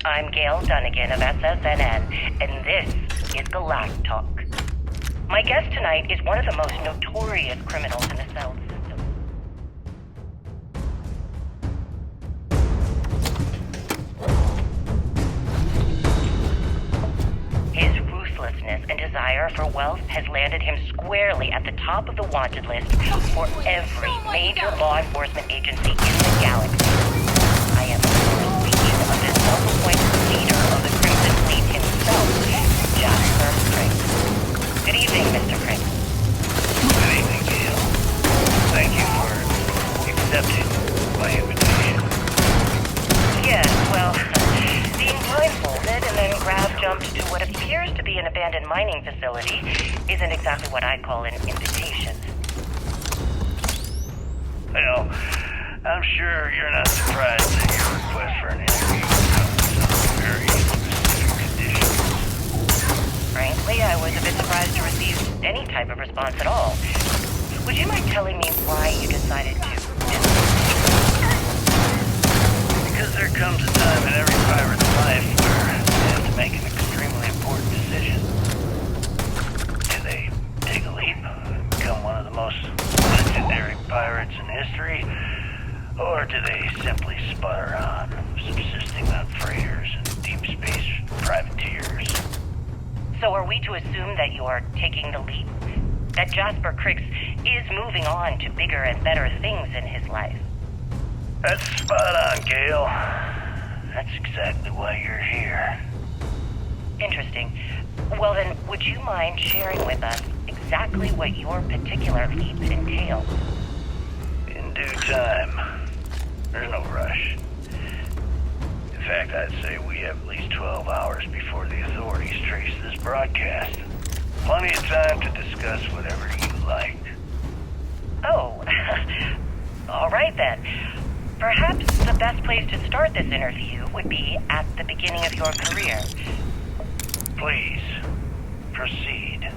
I'm Gail Dunnigan of SSNN, and this is Galactic Talk. My guest tonight is one of the most notorious criminals in the Cell system. His ruthlessness and desire for wealth has landed him squarely at the top of the wanted list for every major law enforcement agency in the galaxy. I am of the self-appointed leader of the Crimson Fleet himself, Jasper Prince. Good evening, Mr. Prince. Good evening, Gail. Thank you for accepting my invitation. Yes, well, being blindfolded and then grav-jumped to what appears to be an abandoned mining facility isn't exactly what I'd call an invitation. Well, I'm sure you're not surprised that your request for an interview comes with some very specific conditions. Frankly, I was a bit surprised to receive any type of response at all. Would you mind telling me why you decided to Because there comes a time in every pirate's life where they have to make an extremely important decision. Do they take a leap and become one of the most legendary pirates in history? Or do they simply sputter on, subsisting on freighters and deep space privateers? So are we to assume that you are taking the leap? That Jasper Crix is moving on to bigger and better things in his life? That's spot on, Gail. That's exactly why you're here. Interesting. Well then, would you mind sharing with us exactly what your particular leap entails? In due time. There's no rush. In fact, I'd say we have at least 12 hours before the authorities trace this broadcast. Plenty of time to discuss whatever you like. Oh, all right then. Perhaps the best place to start this interview would be at the beginning of your career. Please, proceed.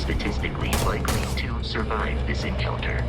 statistically likely to survive this encounter.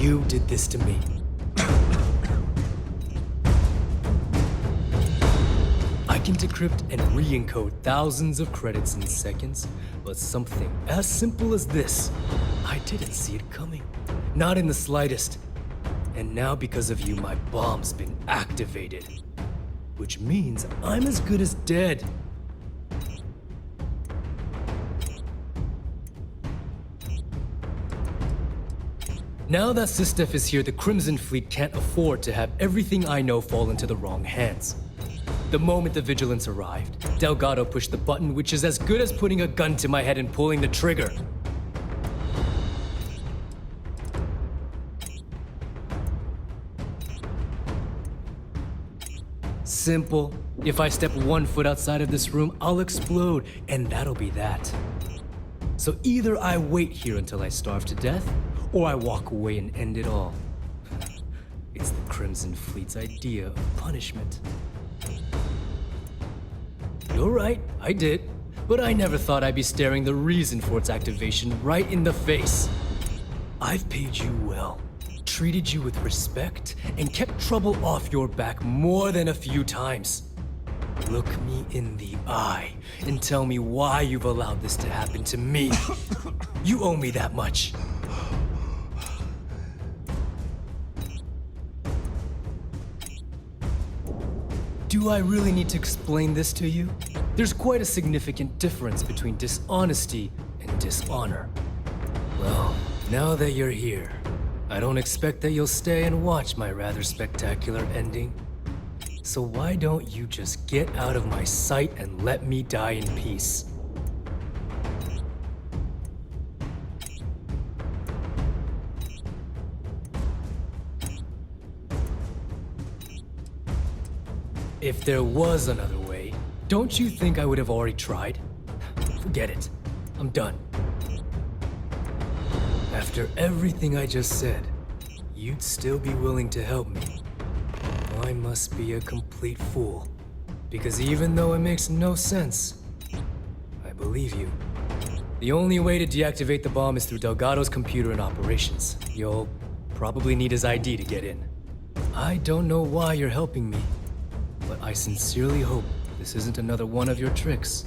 You did this to me. I can decrypt and re-encode thousands of credits in seconds, but something as simple as this, I didn't see it coming. Not in the slightest. And now because of you, my bomb's been activated. Which means I'm as good as dead. Now that Sistef is here, the Crimson Fleet can't afford to have everything I know fall into the wrong hands. The moment the Vigilance arrived, Delgado pushed the button, which is as good as putting a gun to my head and pulling the trigger. Simple. If I step 1 foot outside of this room, I'll explode, and that'll be that. So either I wait here until I starve to death, or I walk away and end it all. It's the Crimson Fleet's idea of punishment. You're right, I did. But I never thought I'd be staring the reason for its activation right in the face. I've paid you well, treated you with respect, and kept trouble off your back more than a few times. Look me in the eye and tell me why you've allowed this to happen to me. You owe me that much. Do I really need to explain this to you? There's quite a significant difference between dishonesty and dishonor. Well, now that you're here, I don't expect that you'll stay and watch my rather spectacular ending. So why don't you just get out of my sight and let me die in peace? If there was another way, don't you think I would have already tried? Forget it. I'm done. After everything I just said, you'd still be willing to help me. I must be a complete fool. Because even though it makes no sense, I believe you. The only way to deactivate the bomb is through Delgado's computer and operations. You'll probably need his ID to get in. I don't know why you're helping me, but I sincerely hope this isn't another one of your tricks.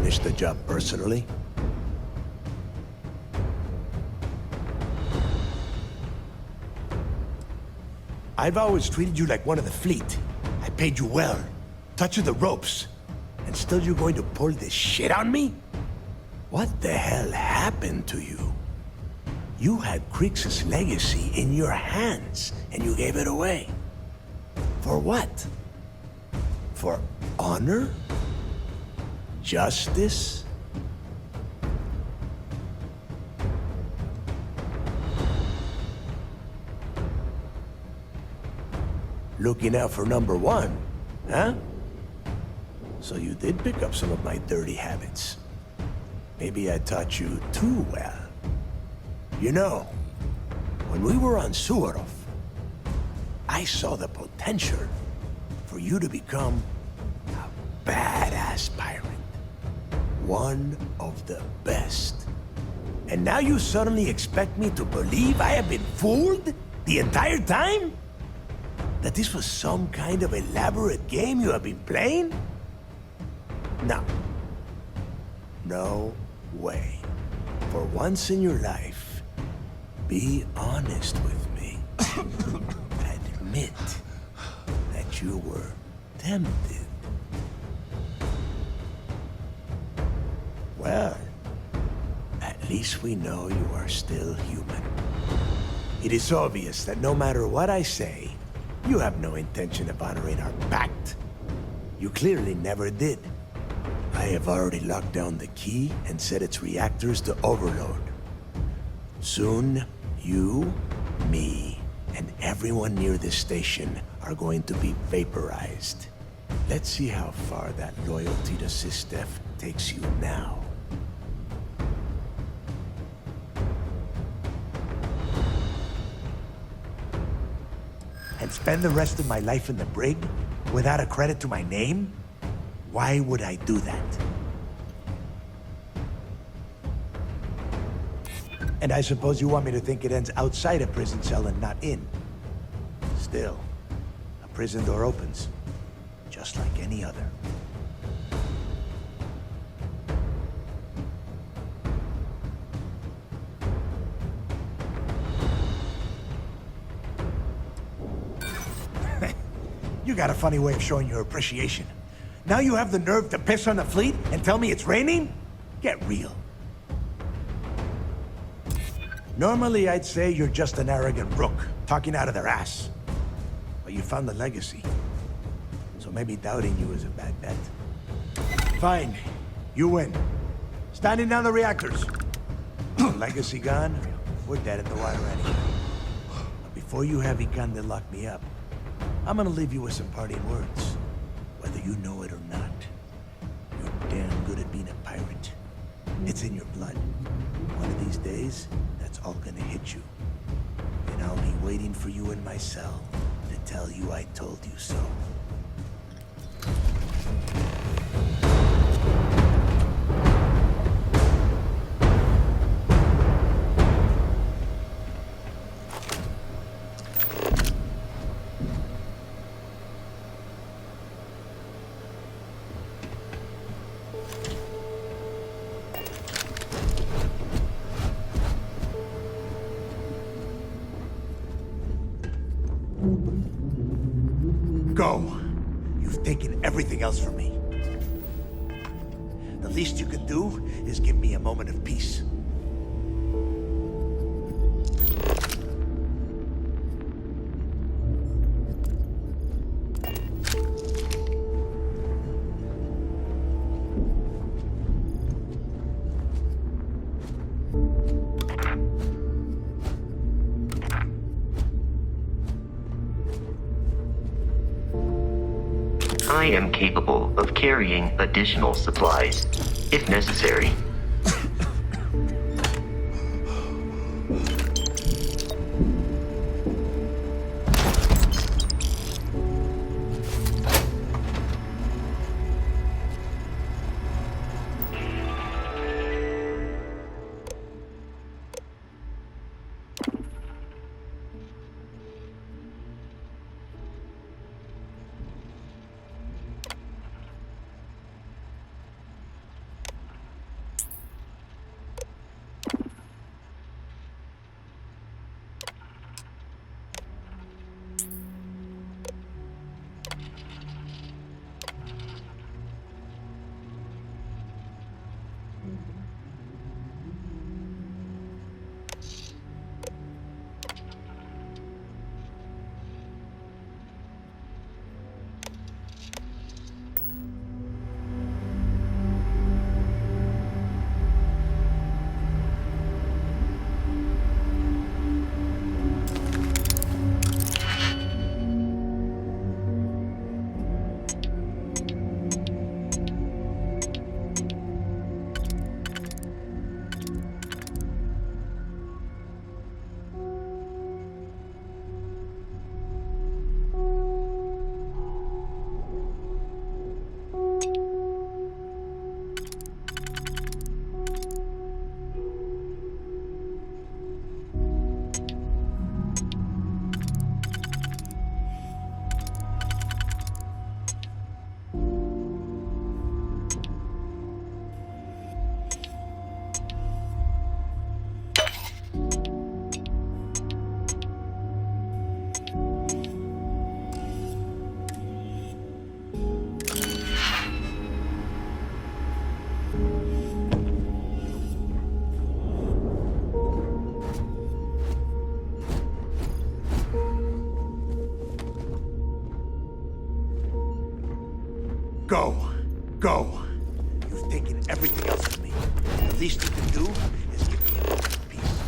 finish the job personally? I've always treated you like one of the fleet. I paid you well, taught you the ropes, and still you're going to pull this shit on me? What the hell happened to you? You had Creeks' legacy in your hands, and you gave it away. For what? For honor? Justice? Looking out for number one, huh? So you did pick up some of my dirty habits. Maybe I taught you too well. You know, when we were on Suvorov, I saw the potential for you to become a badass pirate. One of the best. And now you suddenly expect me to believe I have been fooled the entire time? That this was some kind of elaborate game you have been playing? No. No way. For once in your life, be honest with me. Admit that you were tempted. Well, at least we know you are still human. It is obvious that no matter what I say, you have no intention of honoring our pact. You clearly never did. I have already locked down the key and set its reactors to overload. Soon, you, me, and everyone near this station are going to be vaporized. Let's see how far that loyalty to Sistef takes you now. And spend the rest of my life in the brig without a credit to my name? Why would I do that? And I suppose you want me to think it ends outside a prison cell and not in. Still, a prison door opens, just like any other. You got a funny way of showing your appreciation. Now you have the nerve to piss on the fleet and tell me it's raining? Get real. Normally, I'd say you're just an arrogant rook, talking out of their ass. But you found the legacy. So maybe doubting you is a bad bet. Fine. You win. Standing down the reactors. The legacy gone, we're dead in the water anyway. But before you have Ikande lock me up, I'm gonna leave you with some parting words. Whether you know it or not, you're damn good at being a pirate. It's in your blood. One of these days, that's all gonna hit you. And I'll be waiting for you in my cell to tell you I told you so. Go. You've taken everything else from me. The least you can do is give me a moment of peace. I am capable of carrying additional supplies, if necessary. Go. Go. You've taken everything else from me. The least you can do is give me a little peace.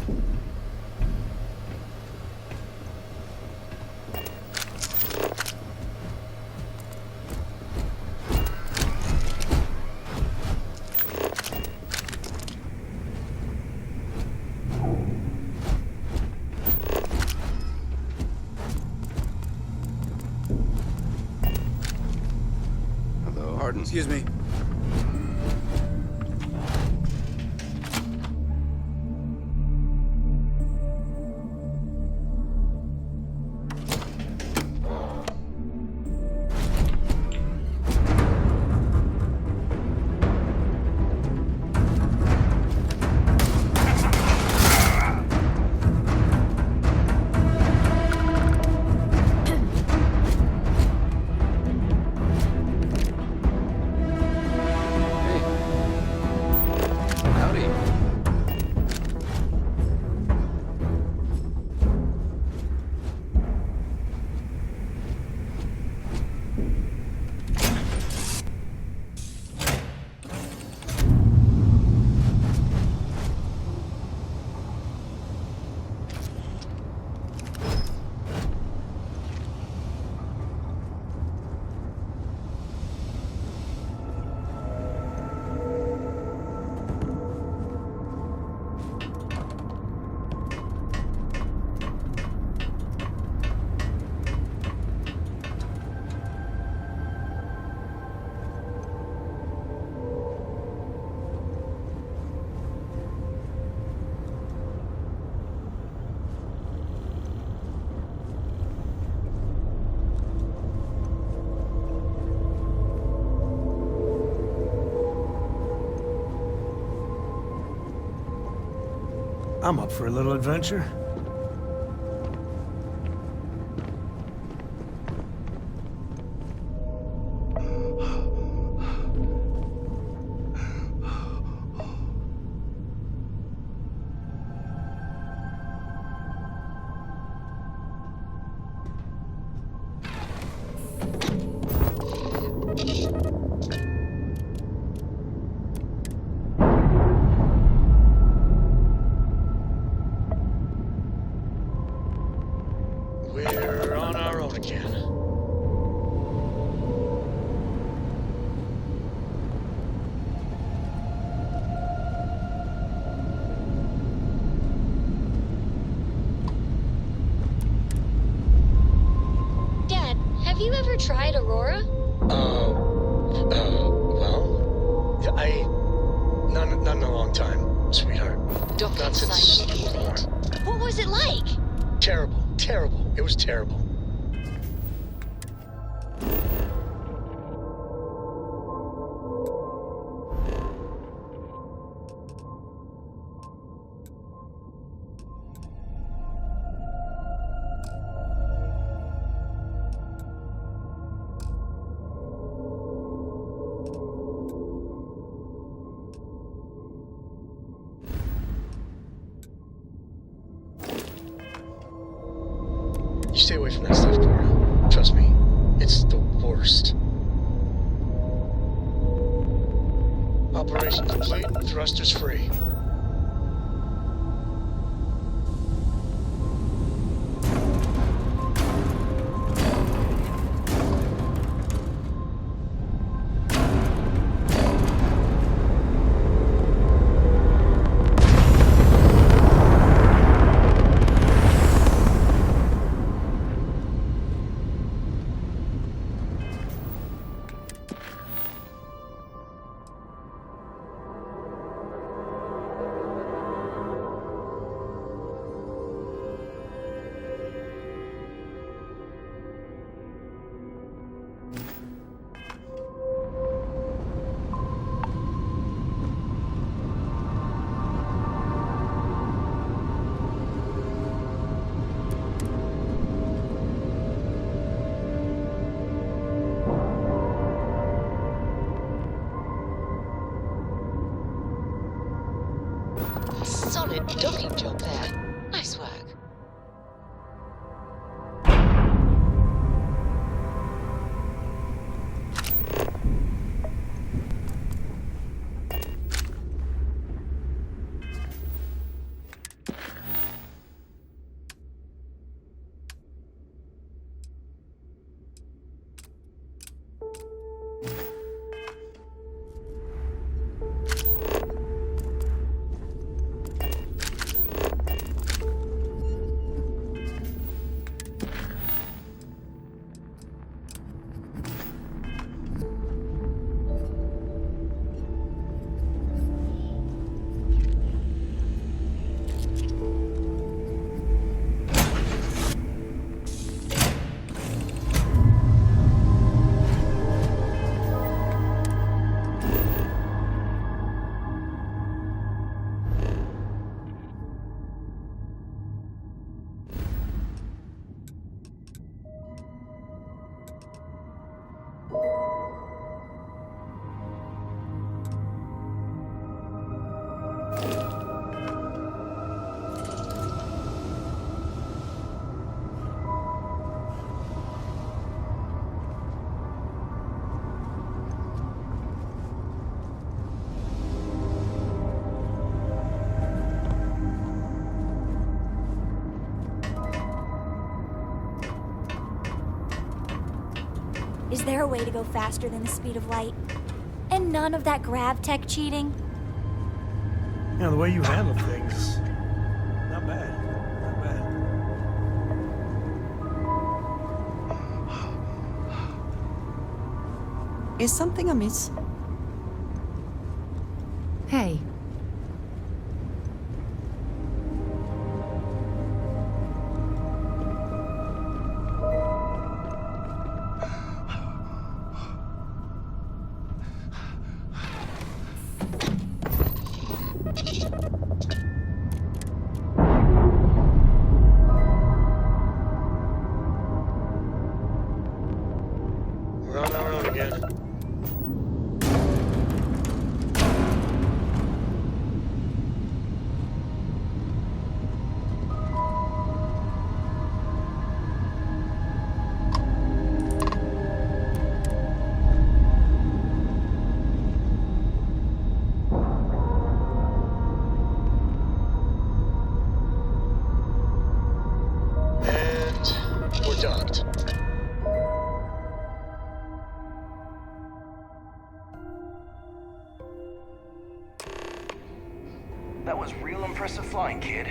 Hello, Harden. Excuse me. I'm up for a little adventure. We're on our own again. Dad, have you ever tried Aurora? Not in a long time, sweetheart. Docking Not since cycle complete. What was it like? terrible. It was terrible. You stay away from that stuff, Cora. Trust me, it's the worst. Operation complete, thrusters free. Solid docking job there. Nice work. Is there a way to go faster than the speed of light? And none of that grav tech cheating? You know, the way you handle things, not bad. Not bad. Is something amiss? Hey. We're on our own again. And we're docked. That was real impressive flying, kid.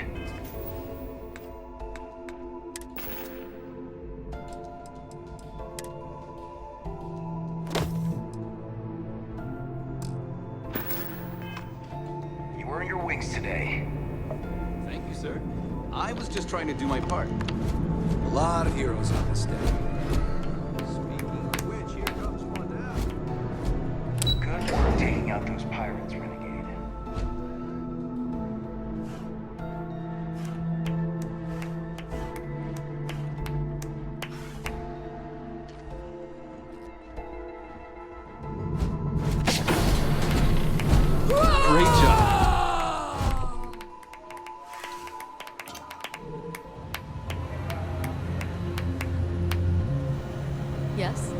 You earned your wings today. Thank you, sir. I was just trying to do my part. A lot of heroes on this day. Speaking of which, here comes one now. Good work taking out those pirates, Renegade. Great job. Yes?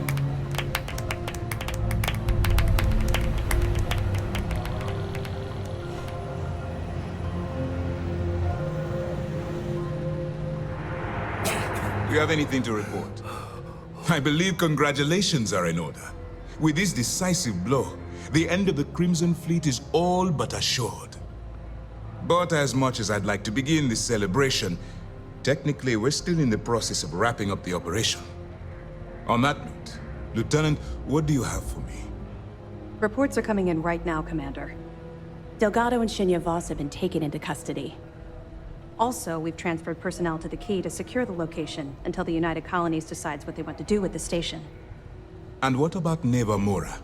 Do you have anything to report? I believe congratulations are in order. With this decisive blow, the end of the Crimson Fleet is all but assured. But as much as I'd like to begin this celebration, technically we're still in the process of wrapping up the operation. On that note, Lieutenant, what do you have for me? Reports are coming in right now, Commander. Delgado and Shinya Voss have been taken into custody. Also, we've transferred personnel to the Key to secure the location until the United Colonies decides what they want to do with the station. And what about Neva Mora?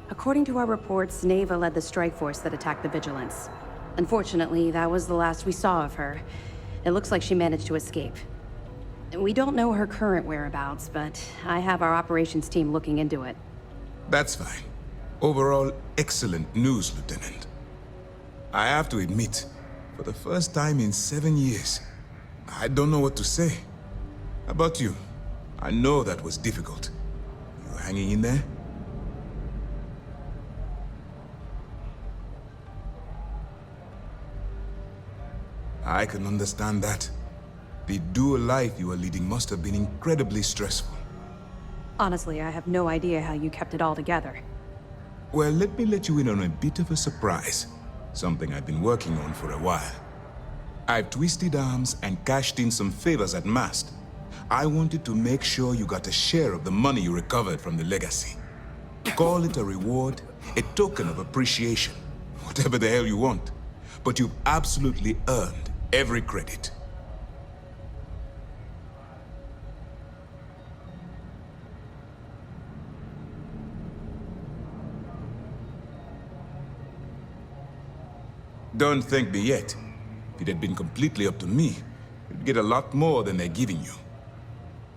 According to our reports, Neva led the strike force that attacked the Vigilance. Unfortunately, that was the last we saw of her. It looks like she managed to escape. We don't know her current whereabouts, but I have our operations team looking into it. That's fine. Overall, excellent news, Lieutenant. I have to admit, for the first time in 7 years, I don't know what to say. How about you? I know that was difficult. You hanging in there? I can understand that. The dual life you are leading must have been incredibly stressful. Honestly, I have no idea how you kept it all together. Well, let me let you in on a bit of a surprise. Something I've been working on for a while. I've twisted arms and cashed in some favors at Mast. I wanted to make sure you got a share of the money you recovered from the legacy. Call it a reward, a token of appreciation, whatever the hell you want. But you've absolutely earned every credit. Don't thank me yet. If it had been completely up to me, you'd get a lot more than they're giving you.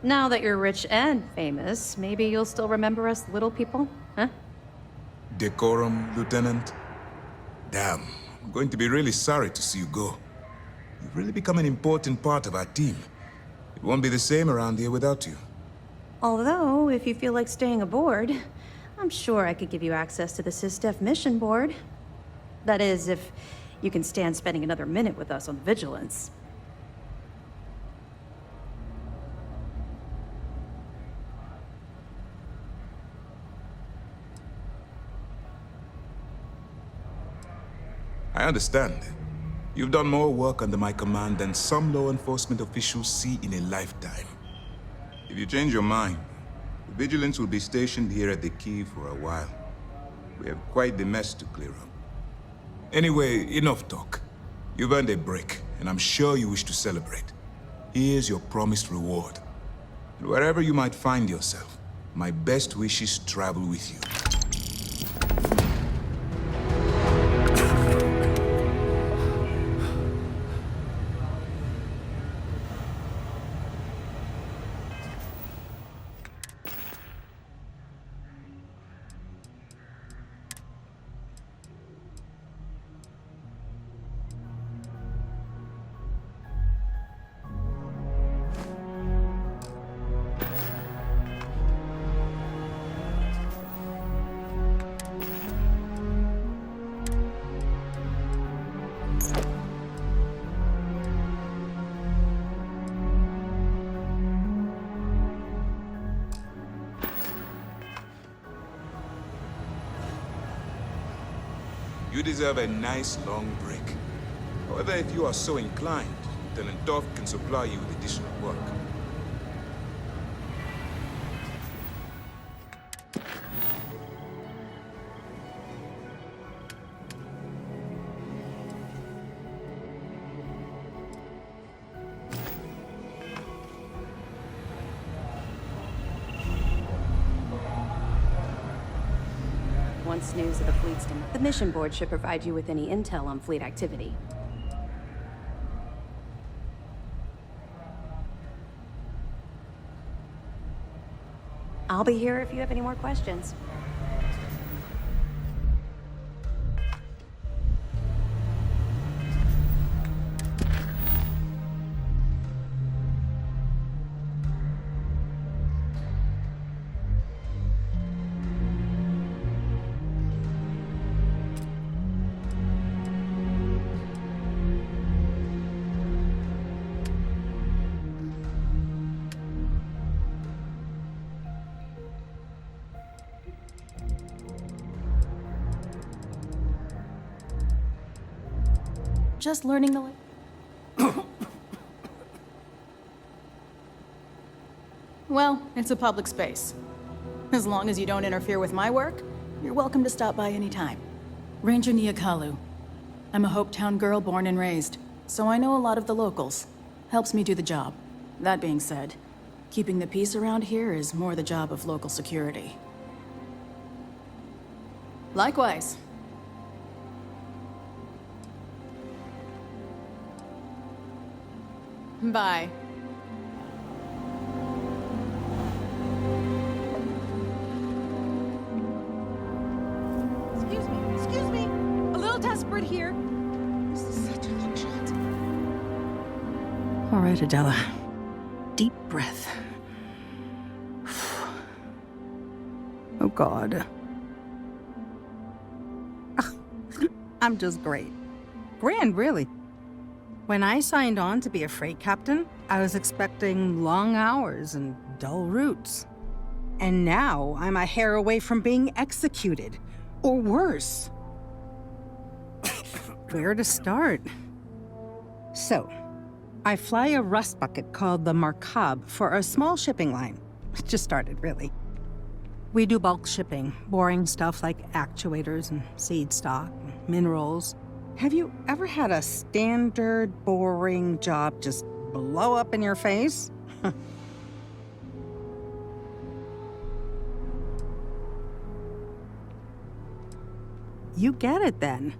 Now that you're rich and famous, maybe you'll still remember us little people, huh? Decorum, Lieutenant? Damn, I'm going to be really sorry to see you go. You've really become an important part of our team. It won't be the same around here without you. Although, if you feel like staying aboard, I'm sure I could give you access to the SysDef mission board. That is, if you can stand spending another minute with us on Vigilance. I understand. You've done more work under my command than some law enforcement officials see in a lifetime. If you change your mind, the Vigilance will be stationed here at the Key for a while. We have quite the mess to clear up. Anyway, enough talk. You've earned a break, and I'm sure you wish to celebrate. Here's your promised reward. And wherever you might find yourself, my best wishes travel with you. You deserve a nice long break. However, if you are so inclined, Lieutenant Duff can supply you with additional work. Once news of the fleet's the mission board should provide you with any intel on fleet activity. I'll be here if you have any more questions. Just learning the Well, it's a public space. As long as you don't interfere with my work, you're welcome to stop by anytime. Ranger Niakalu. I'm a Hopetown girl born and raised, so I know a lot of the locals. Helps me do the job. That being said, keeping the peace around here is more the job of local security. Likewise. Bye. Excuse me. A little desperate here. This is such a long shot. All right, Adela. Deep breath. Oh, God. I'm just great. Grand, really. When I signed on to be a freight captain, I was expecting long hours and dull routes. And now I'm a hair away from being executed. Or worse. Where to start? So, I fly a rust bucket called the Markab for a small shipping line. It just started, really. We do bulk shipping, boring stuff like actuators and seed stock, and minerals. Have you ever had a standard, boring job just blow up in your face? You get it then.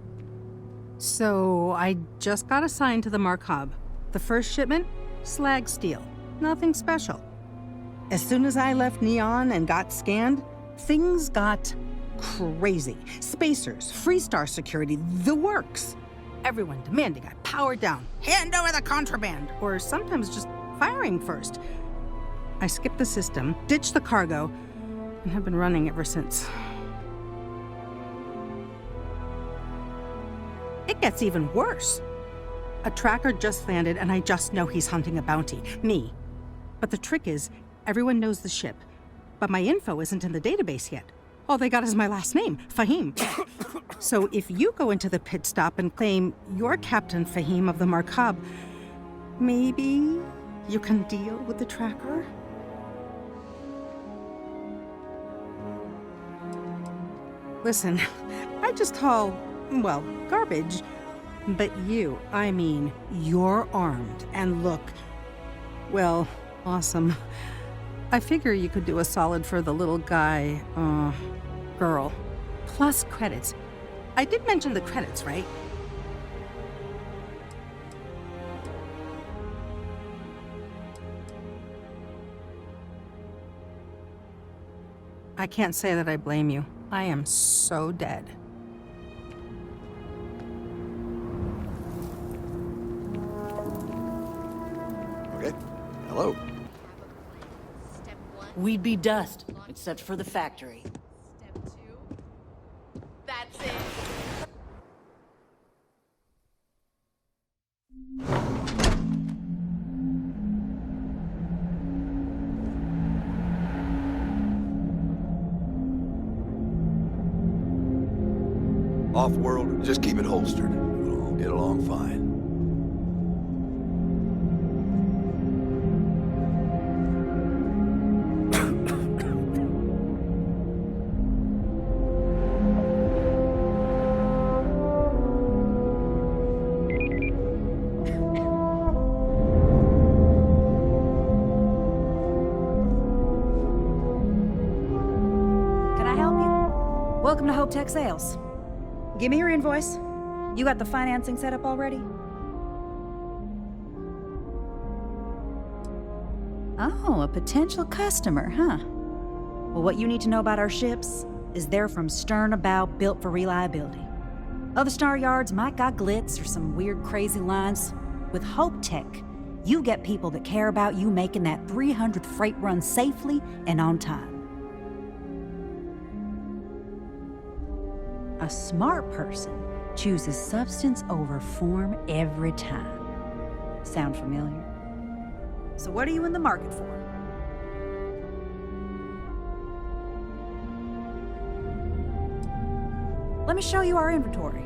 So I just got assigned to the Markab. The first shipment, slag steel. Nothing special. As soon as I left Neon and got scanned, things got crazy. Spacers, Freestar security, the works. Everyone demanding I power down, hand over the contraband, or sometimes just firing first. I skipped the system, ditched the cargo, and have been running ever since. It gets even worse. A tracker just landed, and I just know he's hunting a bounty. Me. But the trick is, everyone knows the ship. But my info isn't in the database yet. All they got is my last name, Fahim. So if you go into the pit stop and claim you're Captain Fahim of the Markab, maybe you can deal with the tracker? Listen, I just haul, well, garbage. But you, I mean, you're armed and look, well, awesome. I figure you could do a solid for the little guy, girl. Plus credits. I did mention the credits, right? I can't say that I blame you. I am so dead. Okay. Hello. We'd be dust, except for the factory. Step 2. That's it. Off-world, just keep it holstered. We'll all get along fine. Can I help you? Welcome to Hope Tech Sales. Give me your invoice. You got the financing set up already? Oh, a potential customer, huh? Well, what you need to know about our ships is they're from stern to bow, built for reliability. Other star yards might got glitz or some weird crazy lines. With Hope Tech, you get people that care about you making that 300th freight run safely and on time. A smart person chooses substance over form every time. Sound familiar? So what are you in the market for? Let me show you our inventory.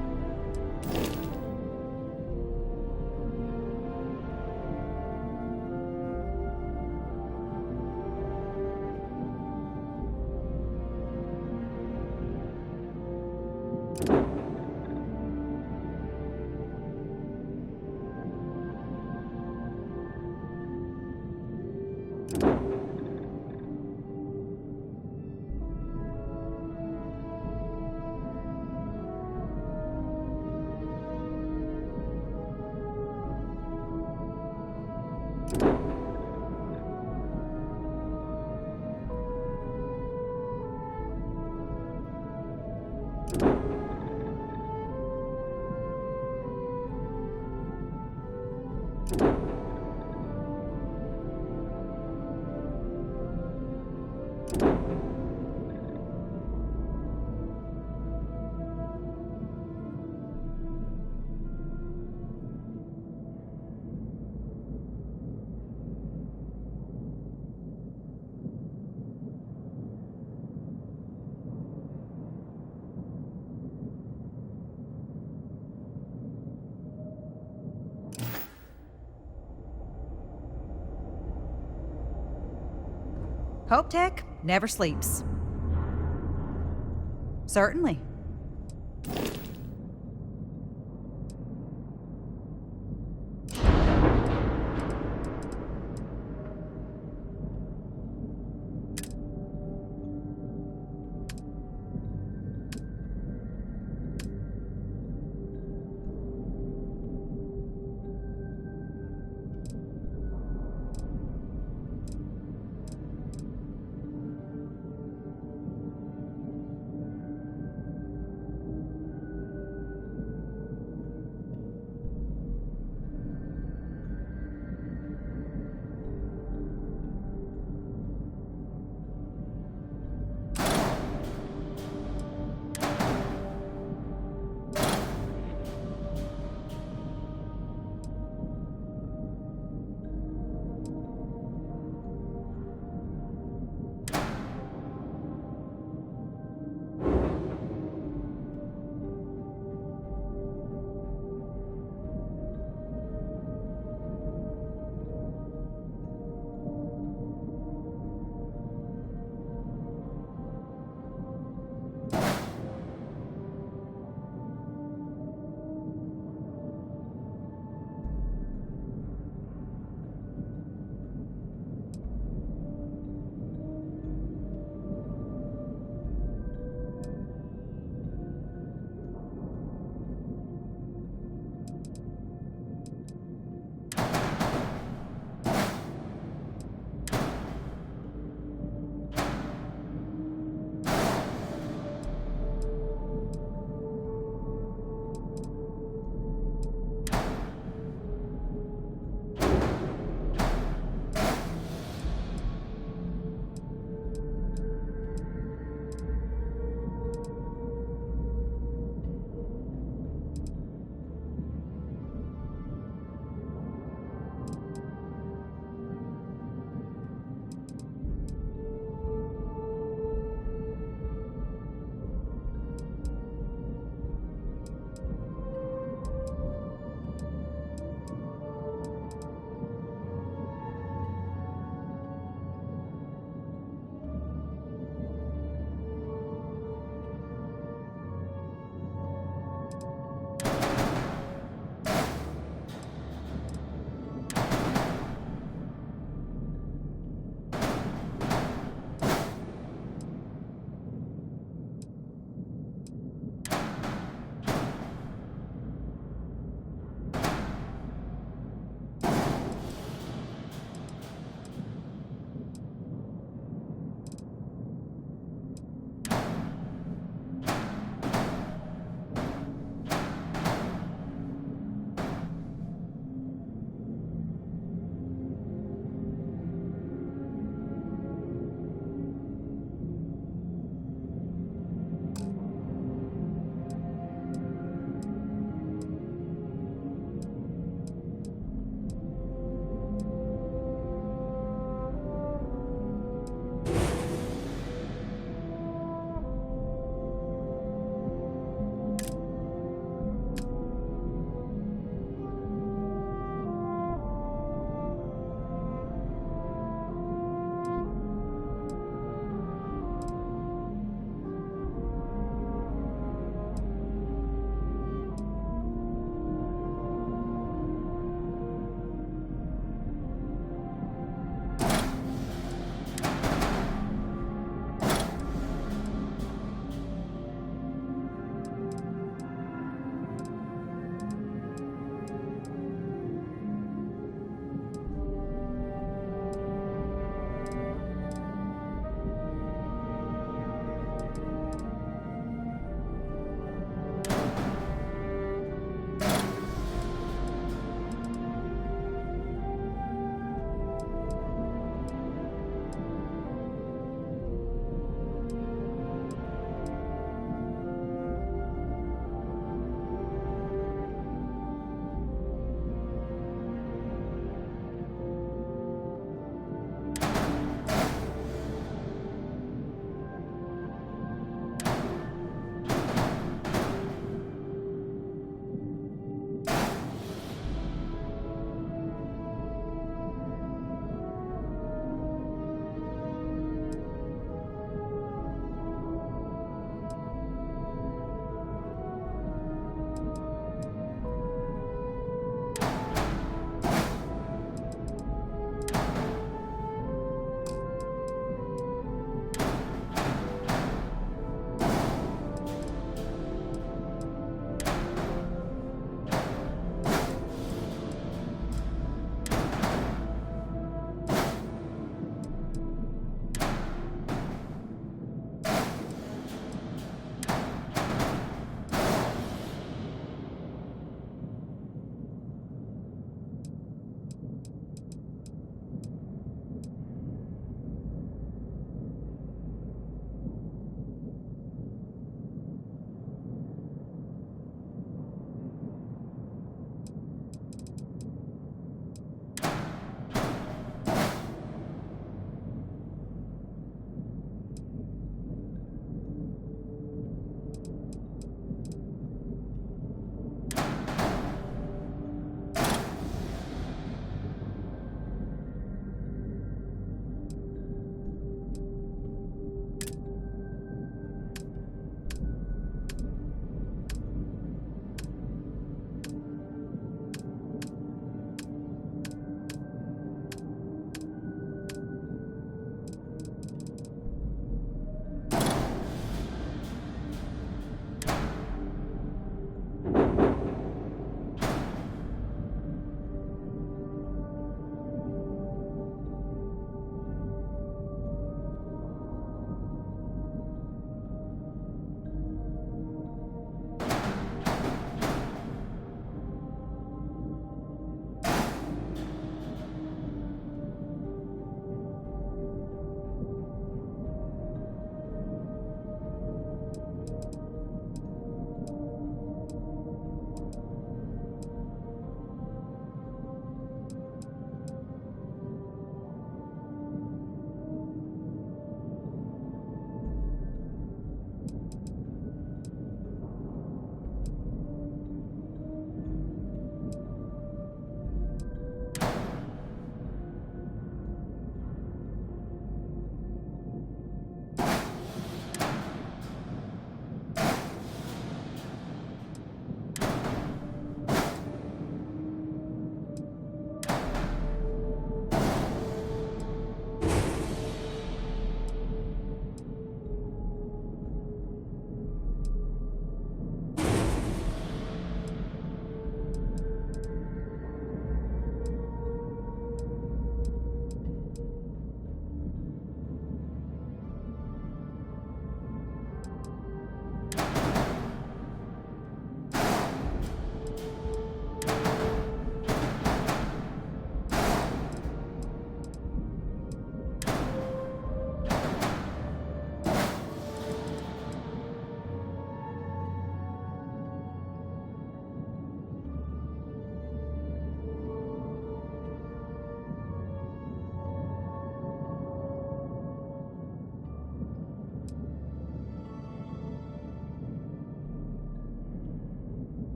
Hope Tech never sleeps. Certainly.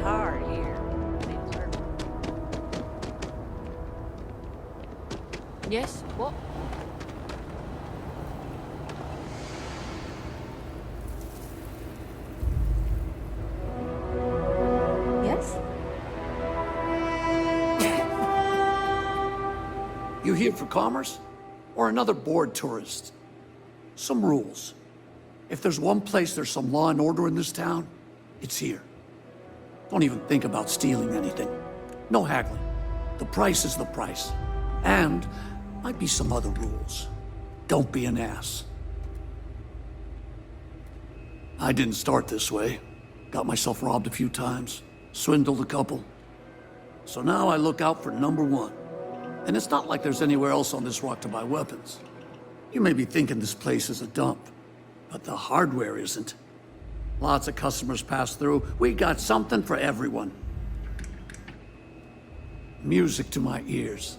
hard here. Yes? What? Yes? You here for commerce? Or another bored tourist? Some rules. If there's one place there's some law and order in this town, it's here. Don't even think about stealing anything. No haggling. The price is the price. And might be some other rules. Don't be an ass. I didn't start this way. Got myself robbed a few times, swindled a couple. So now I look out for number one. And it's not like there's anywhere else on this rock to buy weapons. You may be thinking this place is a dump, but the hardware isn't. Lots of customers pass through. We got something for everyone. Music to my ears.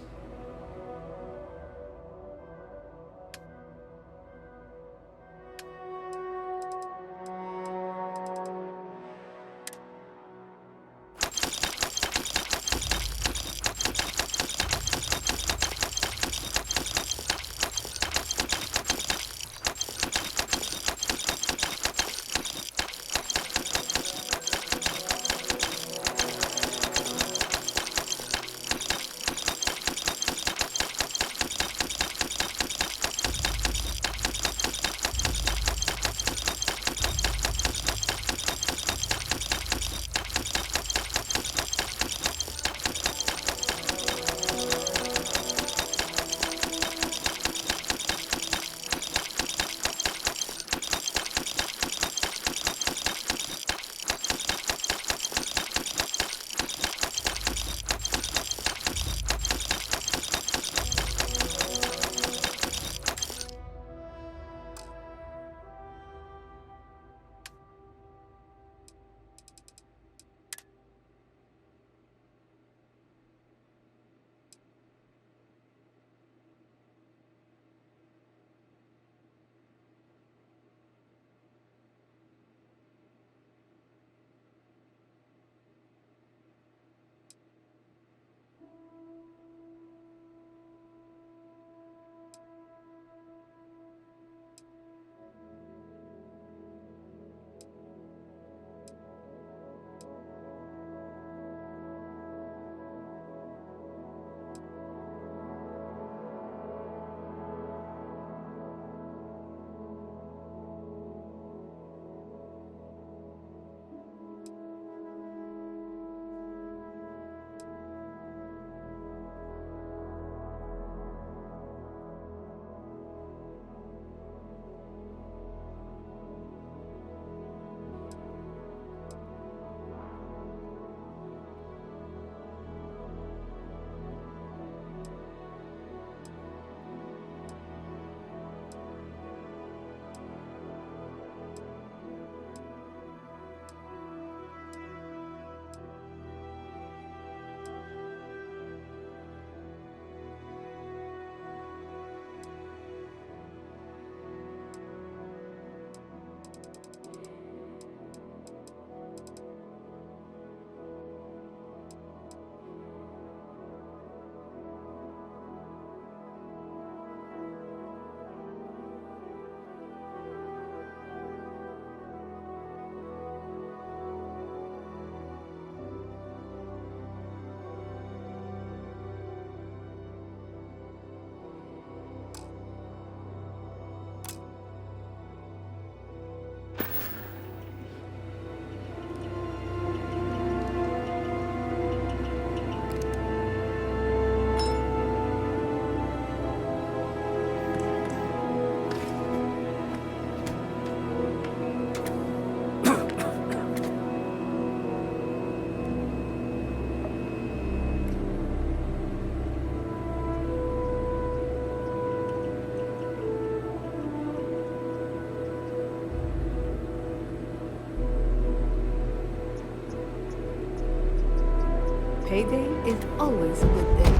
Payday is always a good day.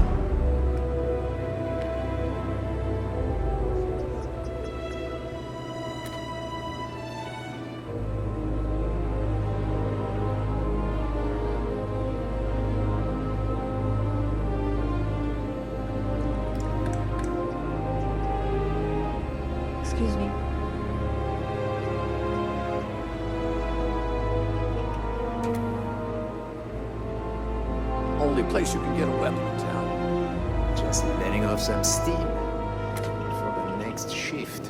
place you can get a weapon in town. Just letting off some steam for the next shift.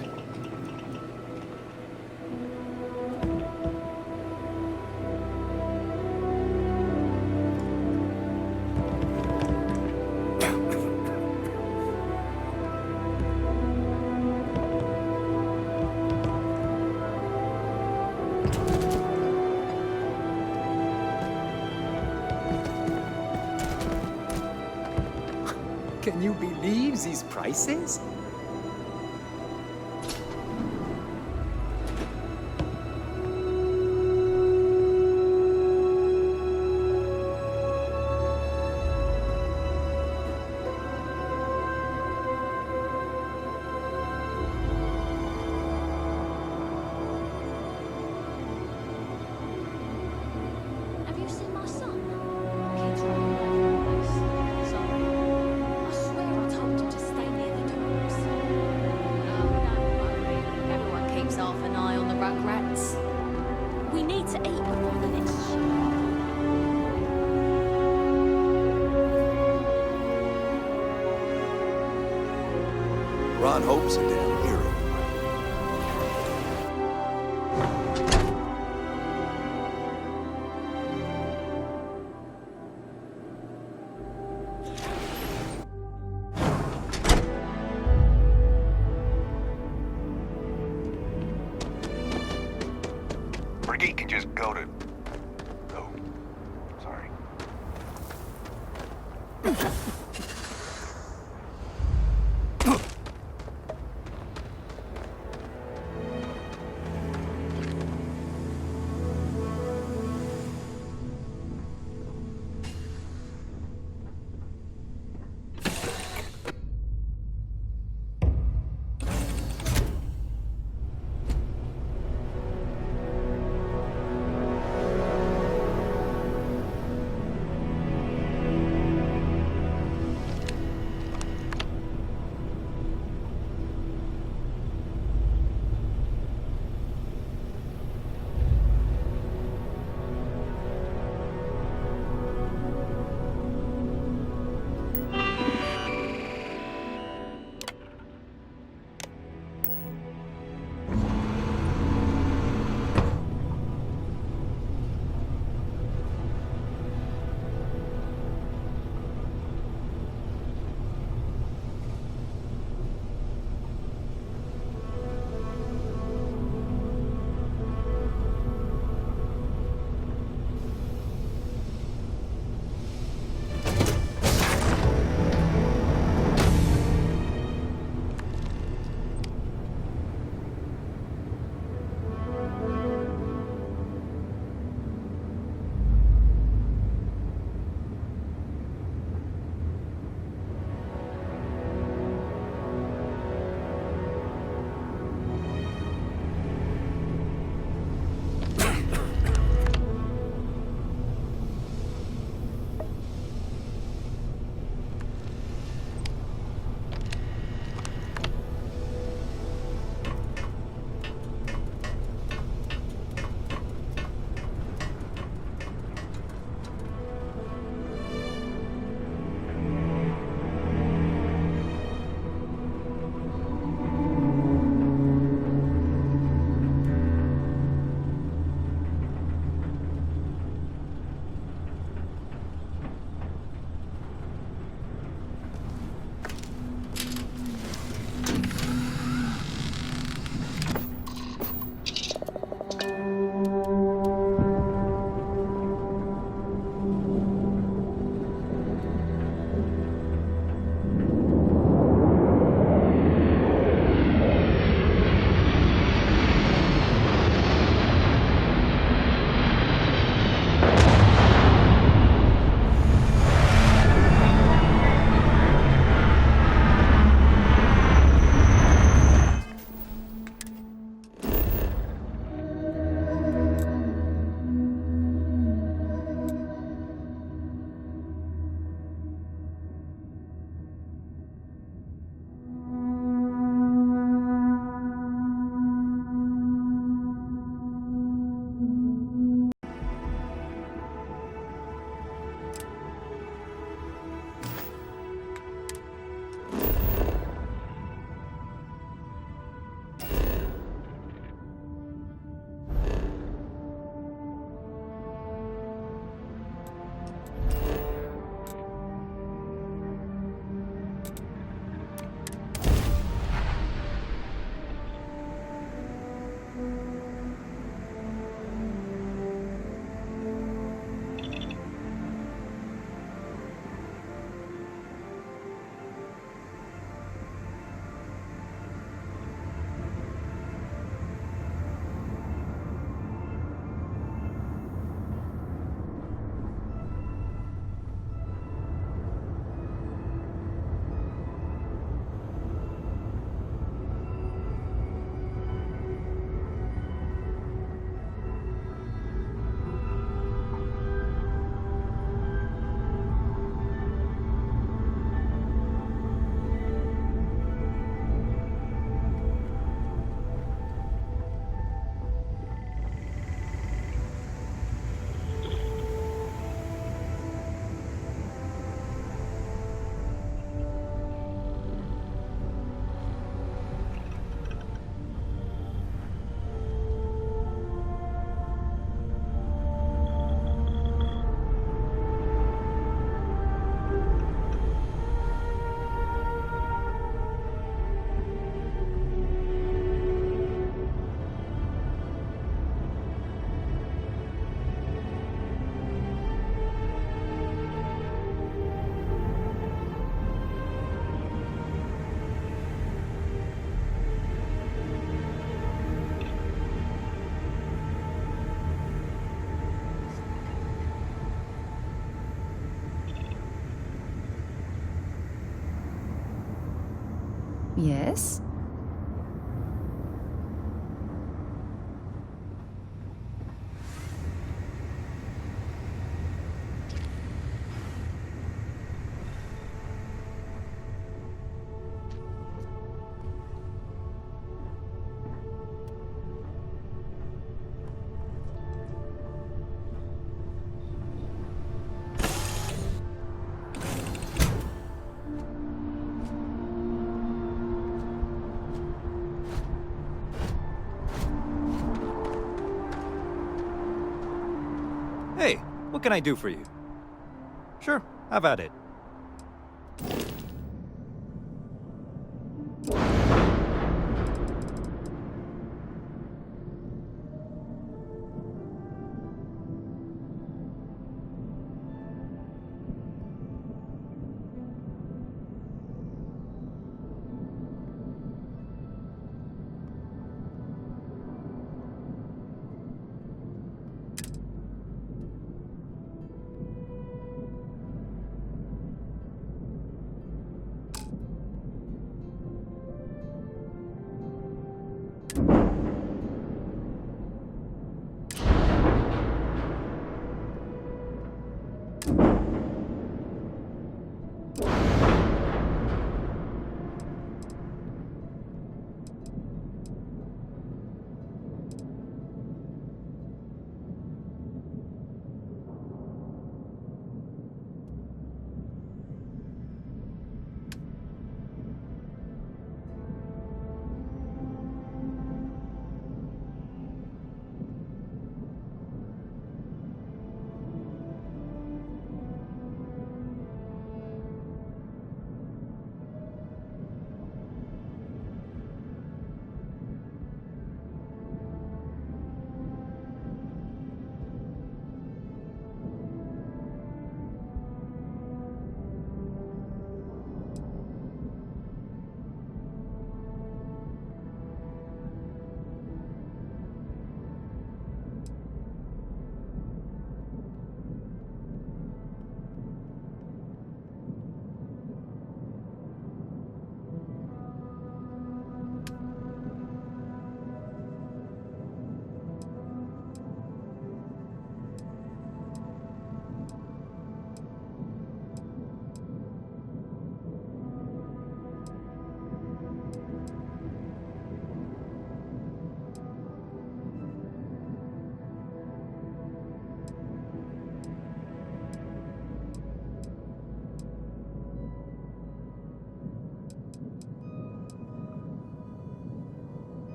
Can you believe these prices? Have you seen my son? Kids running away from the place. Sorry. I swear I told him to stay near the dogs. Oh, don't worry. Everyone keeps half an eye on the rugrats. We need to eat before the next shift. Ron Hope's a damn hero. Brigitte can just go to... Oh, sorry. Yes? Hey, what can I do for you? Sure, have at it.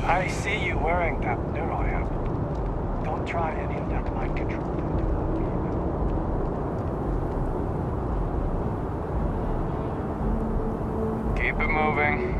I see you wearing that neuro app. Don't try any of that mind control. Keep Keep it moving.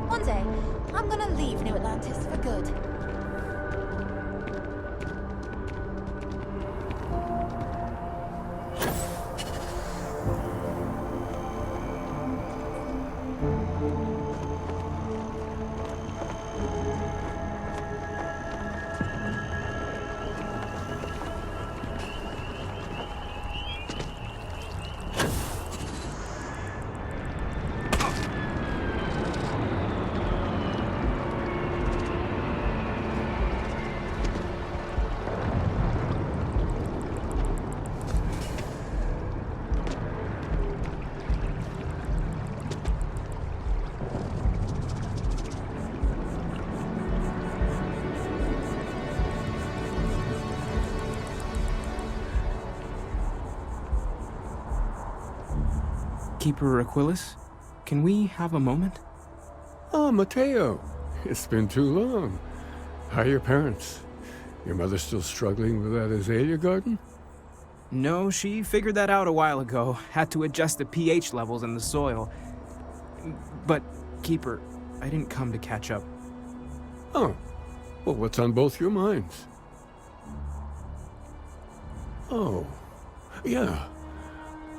One day, I'm gonna leave New Atlantis for good. Keeper Aquilus, can we have a moment? Oh, Mateo. It's been too long. How are your parents? Your mother still struggling with that azalea garden? No, she figured that out a while ago. Had to adjust the pH levels in the soil. But, Keeper, I didn't come to catch up. Oh. Well, what's on both your minds? Oh. Yeah.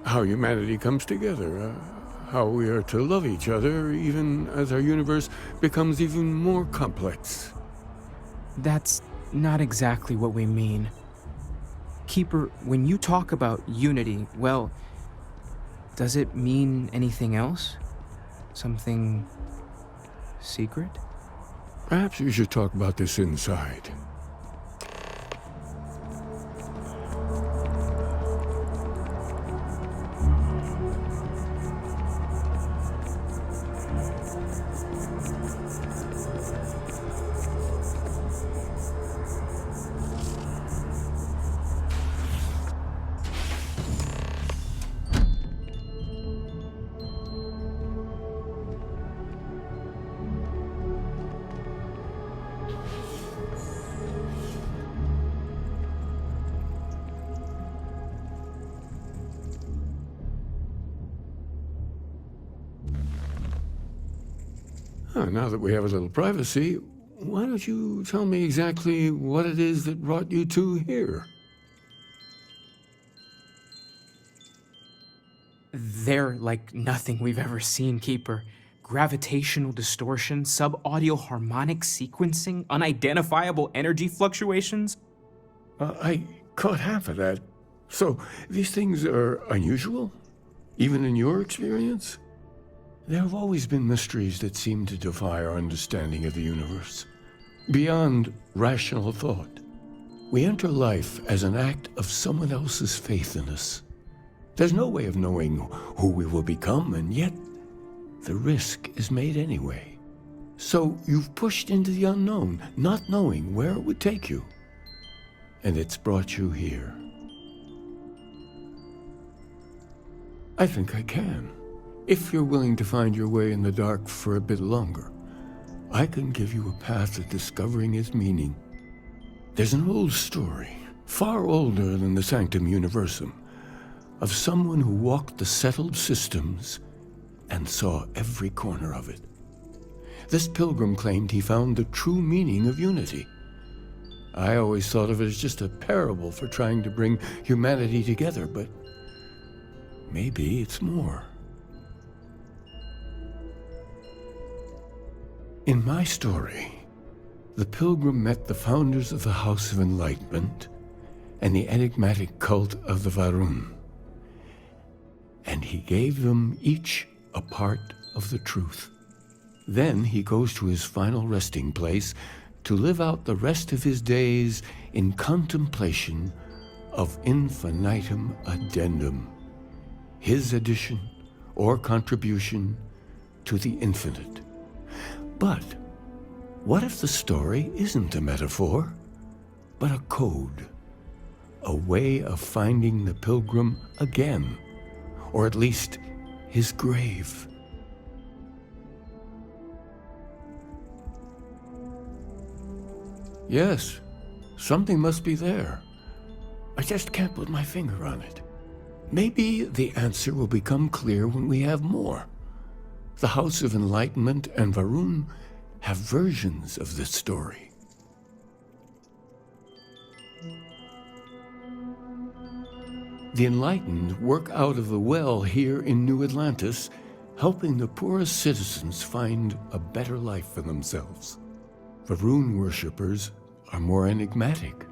How humanity comes together. How we are to love each other even as our universe becomes even more complex. That's not exactly what we mean. Keeper, when you talk about unity, well, does it mean anything else? Something secret? Perhaps we should talk about this inside. Now that we have a little privacy, why don't you tell me exactly what it is that brought you two here? They're like nothing we've ever seen, Keeper. Gravitational distortion, sub-audio harmonic sequencing, unidentifiable energy fluctuations. I caught half of that. So, these things are unusual? Even in your experience? There have always been mysteries that seem to defy our understanding of the universe. Beyond rational thought, we enter life as an act of someone else's faith in us. There's no way of knowing who we will become, and yet the risk is made anyway. So you've pushed into the unknown, not knowing where it would take you. And it's brought you here. I think I can. If you're willing to find your way in the dark for a bit longer, I can give you a path to discovering its meaning. There's an old story, far older than the Sanctum Universum, of someone who walked the settled systems and saw every corner of it. This pilgrim claimed he found the true meaning of unity. I always thought of it as just a parable for trying to bring humanity together, but maybe it's more. In my story, the pilgrim met the founders of the House of Enlightenment and the enigmatic cult of the Varun, and he gave them each a part of the truth. Then he goes to his final resting place to live out the rest of his days in contemplation of infinitum addendum, his addition or contribution to the infinite. But what if the story isn't a metaphor, but a code? A way of finding the pilgrim again, or at least his grave. Yes, something must be there. I just can't put my finger on it. Maybe the answer will become clear when we have more. The House of Enlightenment and Varun have versions of this story. The Enlightened work out of the well here in New Atlantis, helping the poorest citizens find a better life for themselves. Varun worshippers are more enigmatic,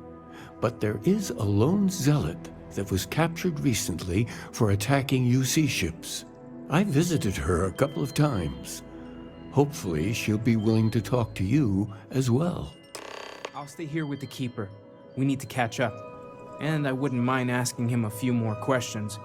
but there is a lone zealot that was captured recently for attacking UC ships. I visited her a couple of times. Hopefully, she'll be willing to talk to you as well. I'll stay here with the Keeper. We need to catch up. And I wouldn't mind asking him a few more questions.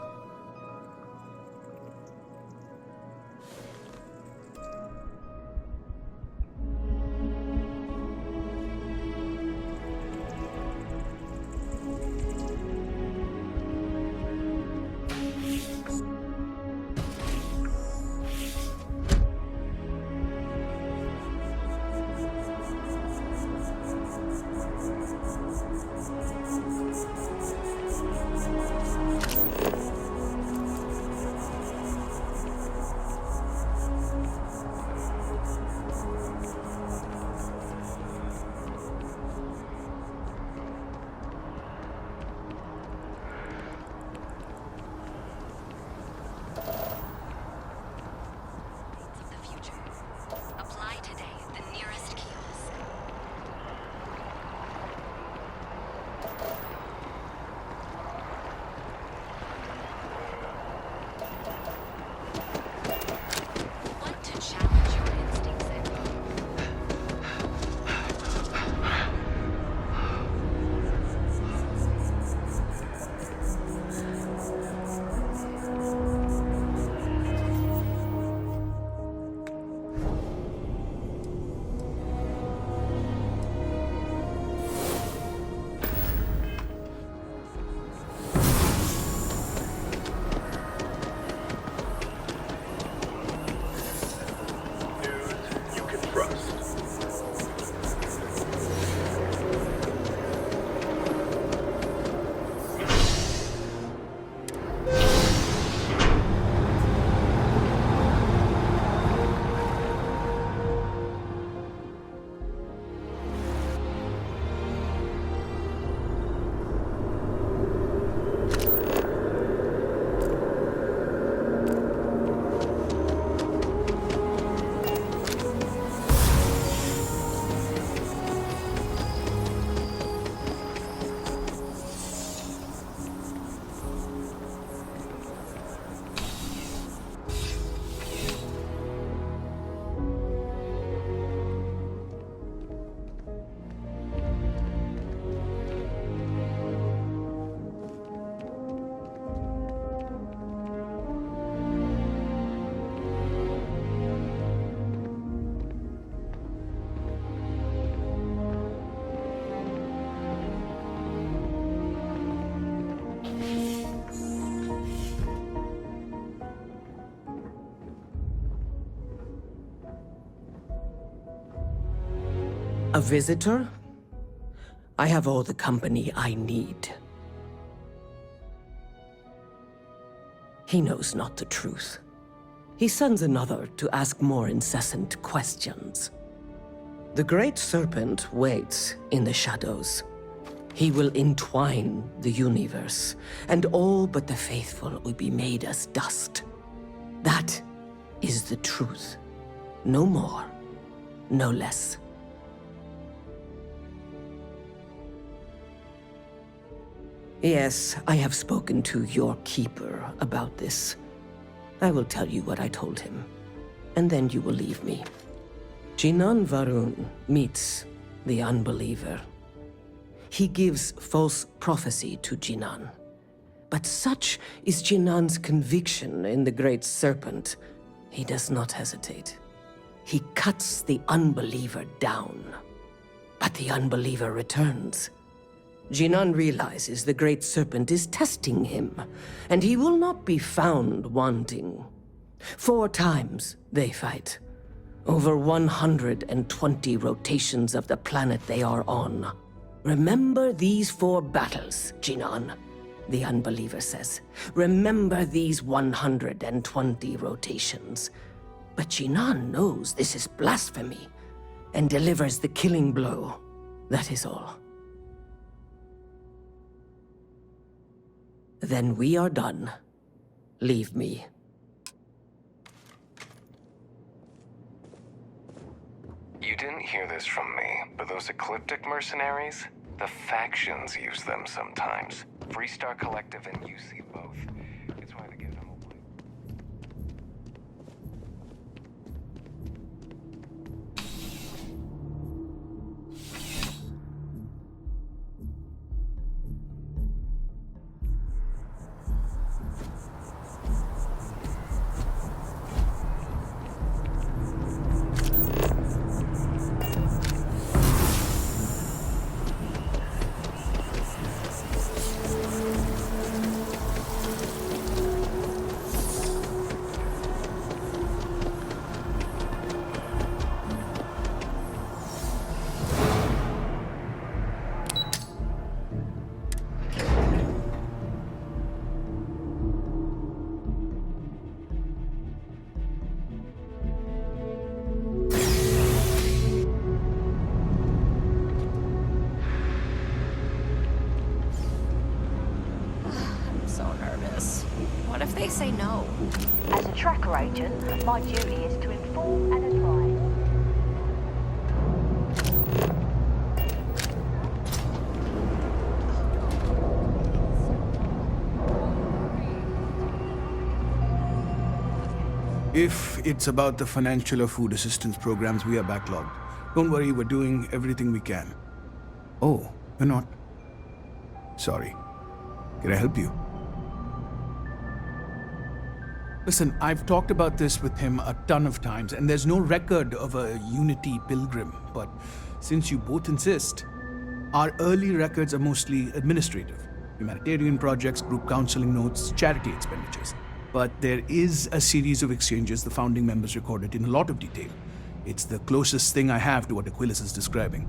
A visitor? I have all the company I need. He knows not the truth. He sends another to ask more incessant questions. The Great Serpent waits in the shadows. He will entwine the universe, and all but the faithful will be made as dust. That is the truth. No more, no less. Yes, I have spoken to your keeper about this. I will tell you what I told him, and then you will leave me. Jinan Varun meets the unbeliever. He gives false prophecy to Jinan. But such is Jinan's conviction in the Great Serpent, he does not hesitate. He cuts the unbeliever down. But the unbeliever returns. Jinan realizes the Great Serpent is testing him, and he will not be found wanting. 4 times they fight. Over 120 rotations of the planet they are on. Remember these 4 battles, Jinan, the unbeliever says. Remember these 120 rotations. But Jinan knows this is blasphemy and delivers the killing blow. That is all. Then we are done. Leave me. You didn't hear this from me, but those ecliptic mercenaries, the factions use them sometimes. Freestar Collective and UC both. It's why they give them away. What if they say no? As a tracker agent, my duty is to inform and advise. If it's about the financial or food assistance programs, we are backlogged. Don't worry, we're doing everything we can. Oh, you're not? Sorry. Can I help you? Listen, I've talked about this with him a ton of times, and there's no record of a Unity pilgrim. But since you both insist, our early records are mostly administrative. Humanitarian projects, group counseling notes, charity expenditures. But there is a series of exchanges the founding members recorded in a lot of detail. It's the closest thing I have to what Aquilus is describing.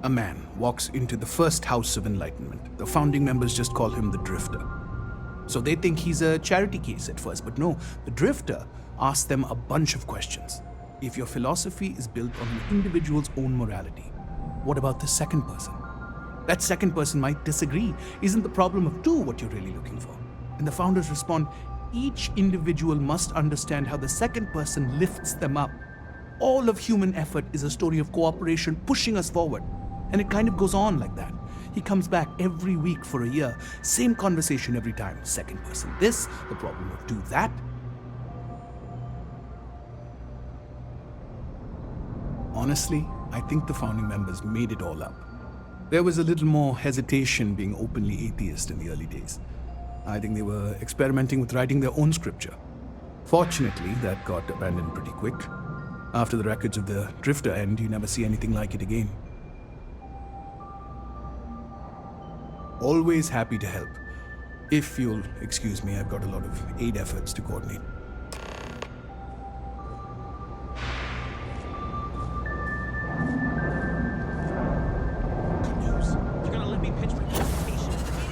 A man walks into the first house of enlightenment. The founding members just call him the Drifter. So they think he's a charity case at first, but no, the Drifter asks them a bunch of questions. If your philosophy is built on an individual's own morality, what about the second person? That second person might disagree. Isn't the problem of 2 what you're really looking for? And the founders respond, each individual must understand how the second person lifts them up. All of human effort is a story of cooperation pushing us forward. And it kind of goes on like that. He comes back every week for a year. Same conversation every time. Second person this, the problem of do that. Honestly, I think the founding members made it all up. There was a little more hesitation being openly atheist in the early days. I think they were experimenting with writing their own scripture. Fortunately, that got abandoned pretty quick. After the records of the Drifter end, you never see anything like it again. Always happy to help. If you'll excuse me, I've got a lot of aid efforts to coordinate. You're gonna let me pitch my presentation at the meeting?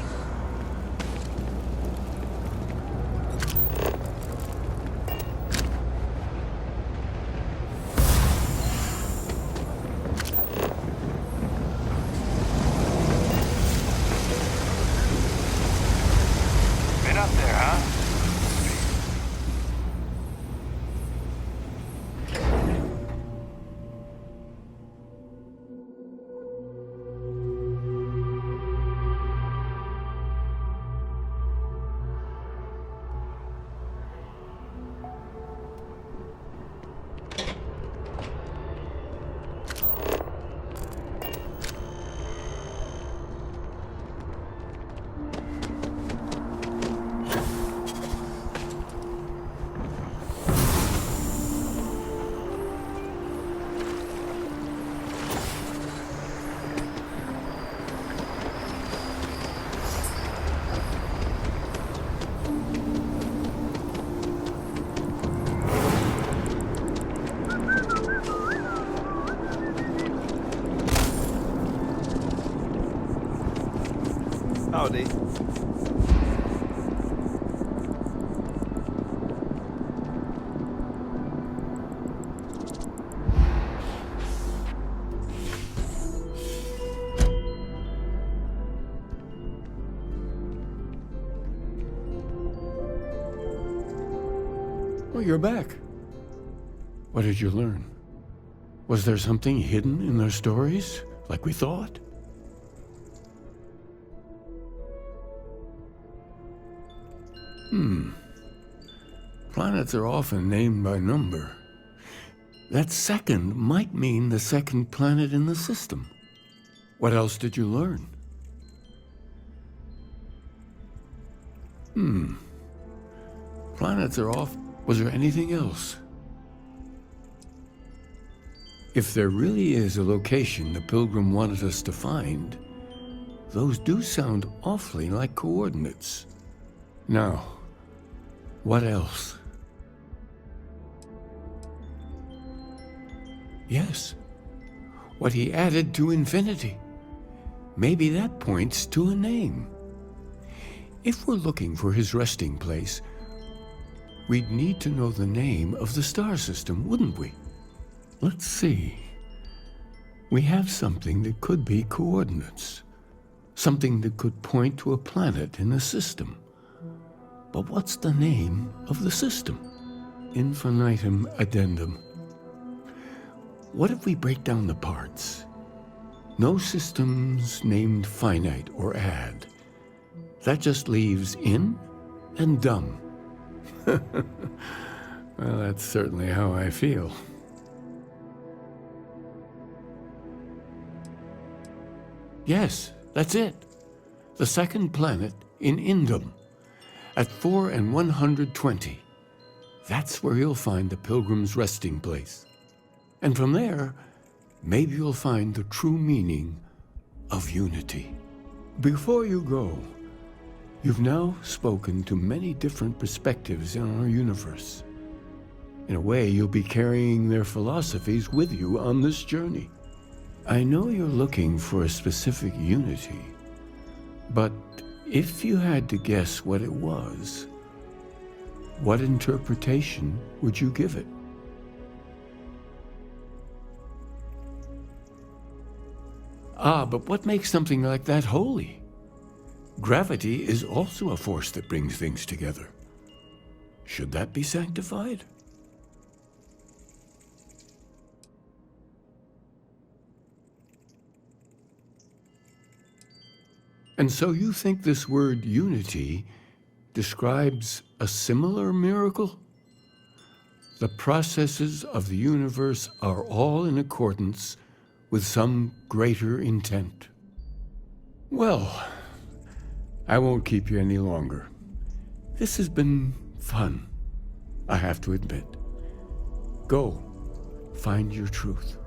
you're back. What did you learn? Was there something hidden in their stories, like we thought? Planets are often named by number. That second might mean the second planet in the system. What else did you learn? Planets are off. Was there anything else? If there really is a location the Pilgrim wanted us to find, those do sound awfully like coordinates. Now, what else? Yes, what he added to infinity. Maybe that points to a name. If we're looking for his resting place, we'd need to know the name of the star system, wouldn't we? Let's see. We have something that could be coordinates. Something that could point to a planet in the system. But what's the name of the system? Infinitum addendum. What if we break down the parts? No systems named finite or add. That just leaves in and dumb. Well, that's certainly how I feel. Yes, that's it. The second planet in Indum, at 4 and 120. That's where you'll find the Pilgrim's resting place. And from there, maybe you'll find the true meaning of unity. Before you go, you've now spoken to many different perspectives in our universe. In a way, you'll be carrying their philosophies with you on this journey. I know you're looking for a specific unity, but if you had to guess what it was, what interpretation would you give it? But what makes something like that holy? Gravity is also a force that brings things together. Should that be sanctified? And so you think this word unity describes a similar miracle? The processes of the universe are all in accordance with some greater intent. Well, I won't keep you any longer. This has been fun, I have to admit. Go, find your truth.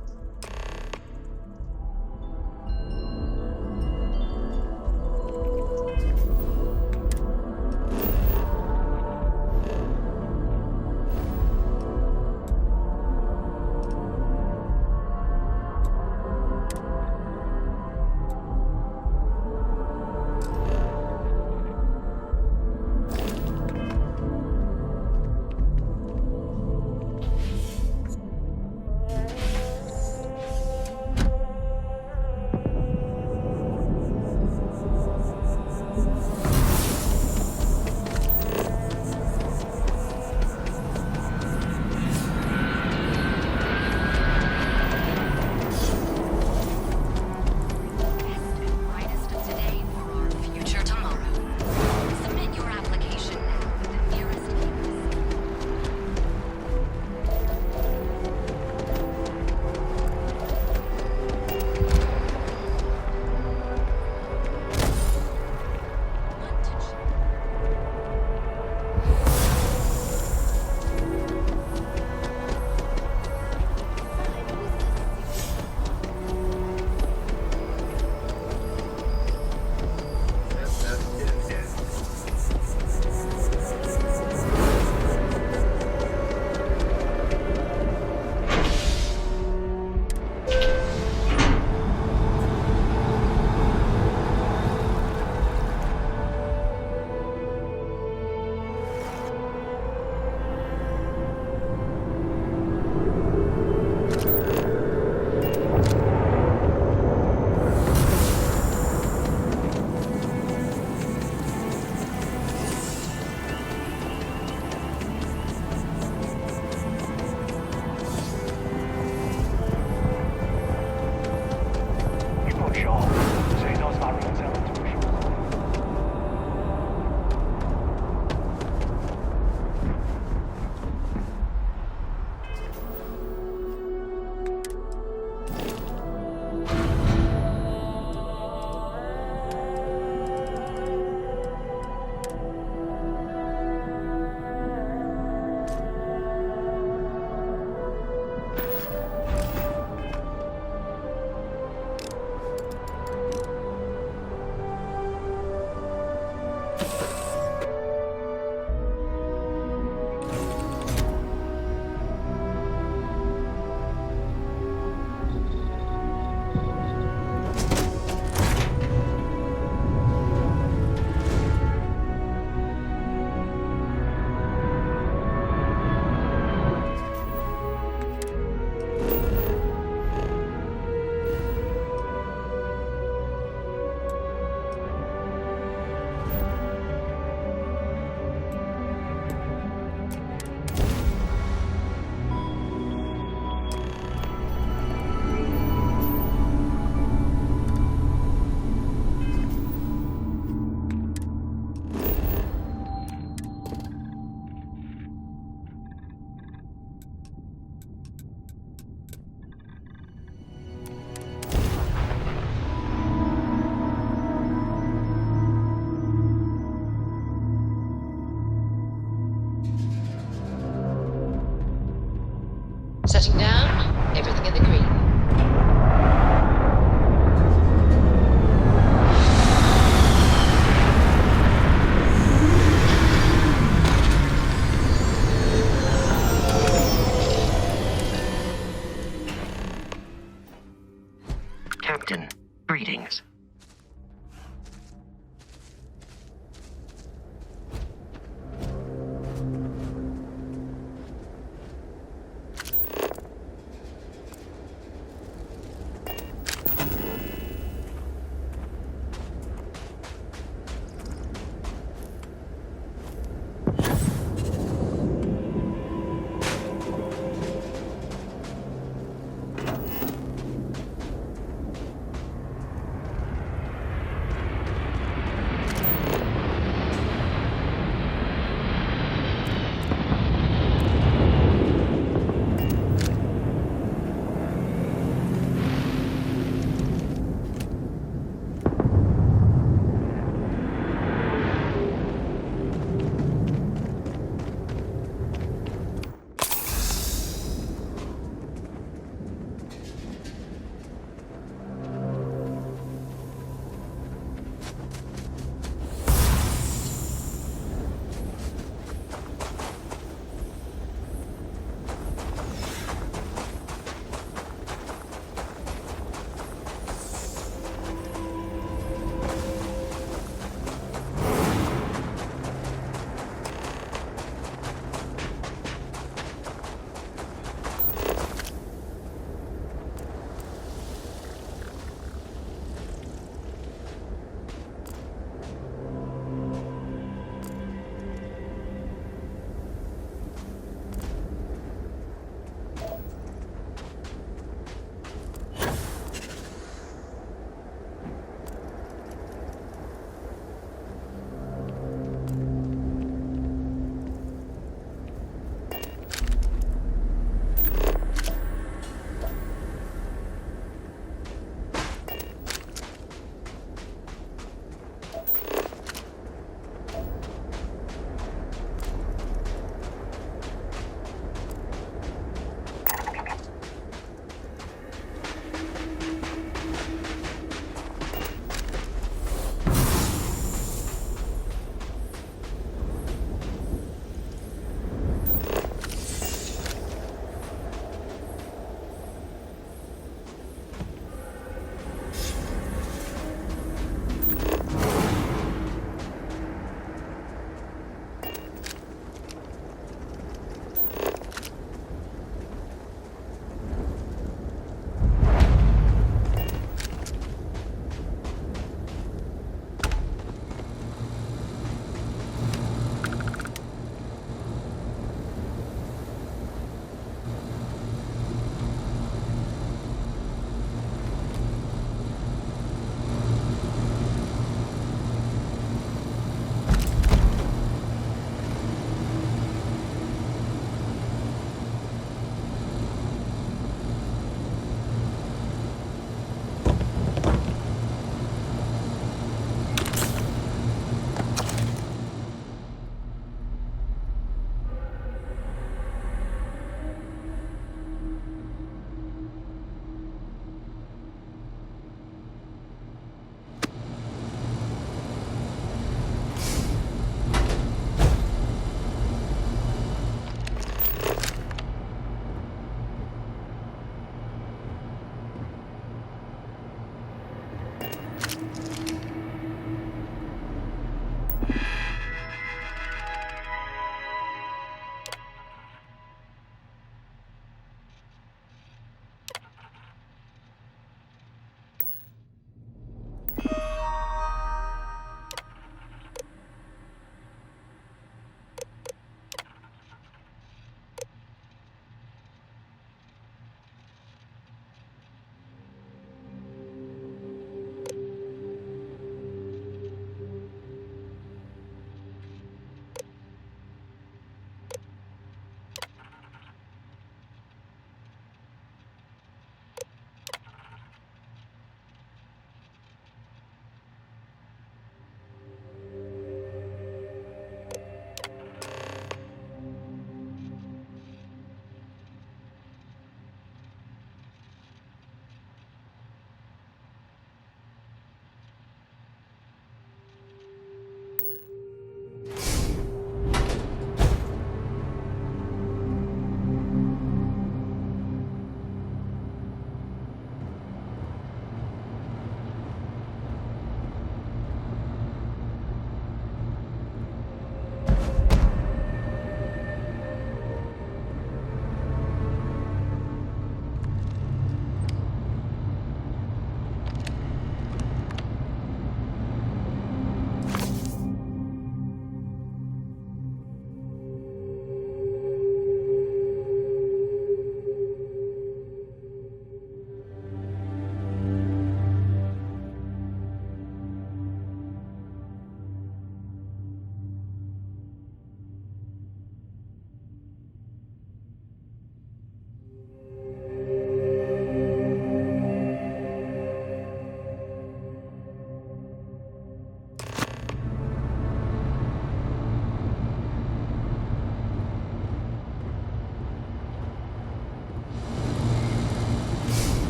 Setting down, everything in the green. Captain, greetings.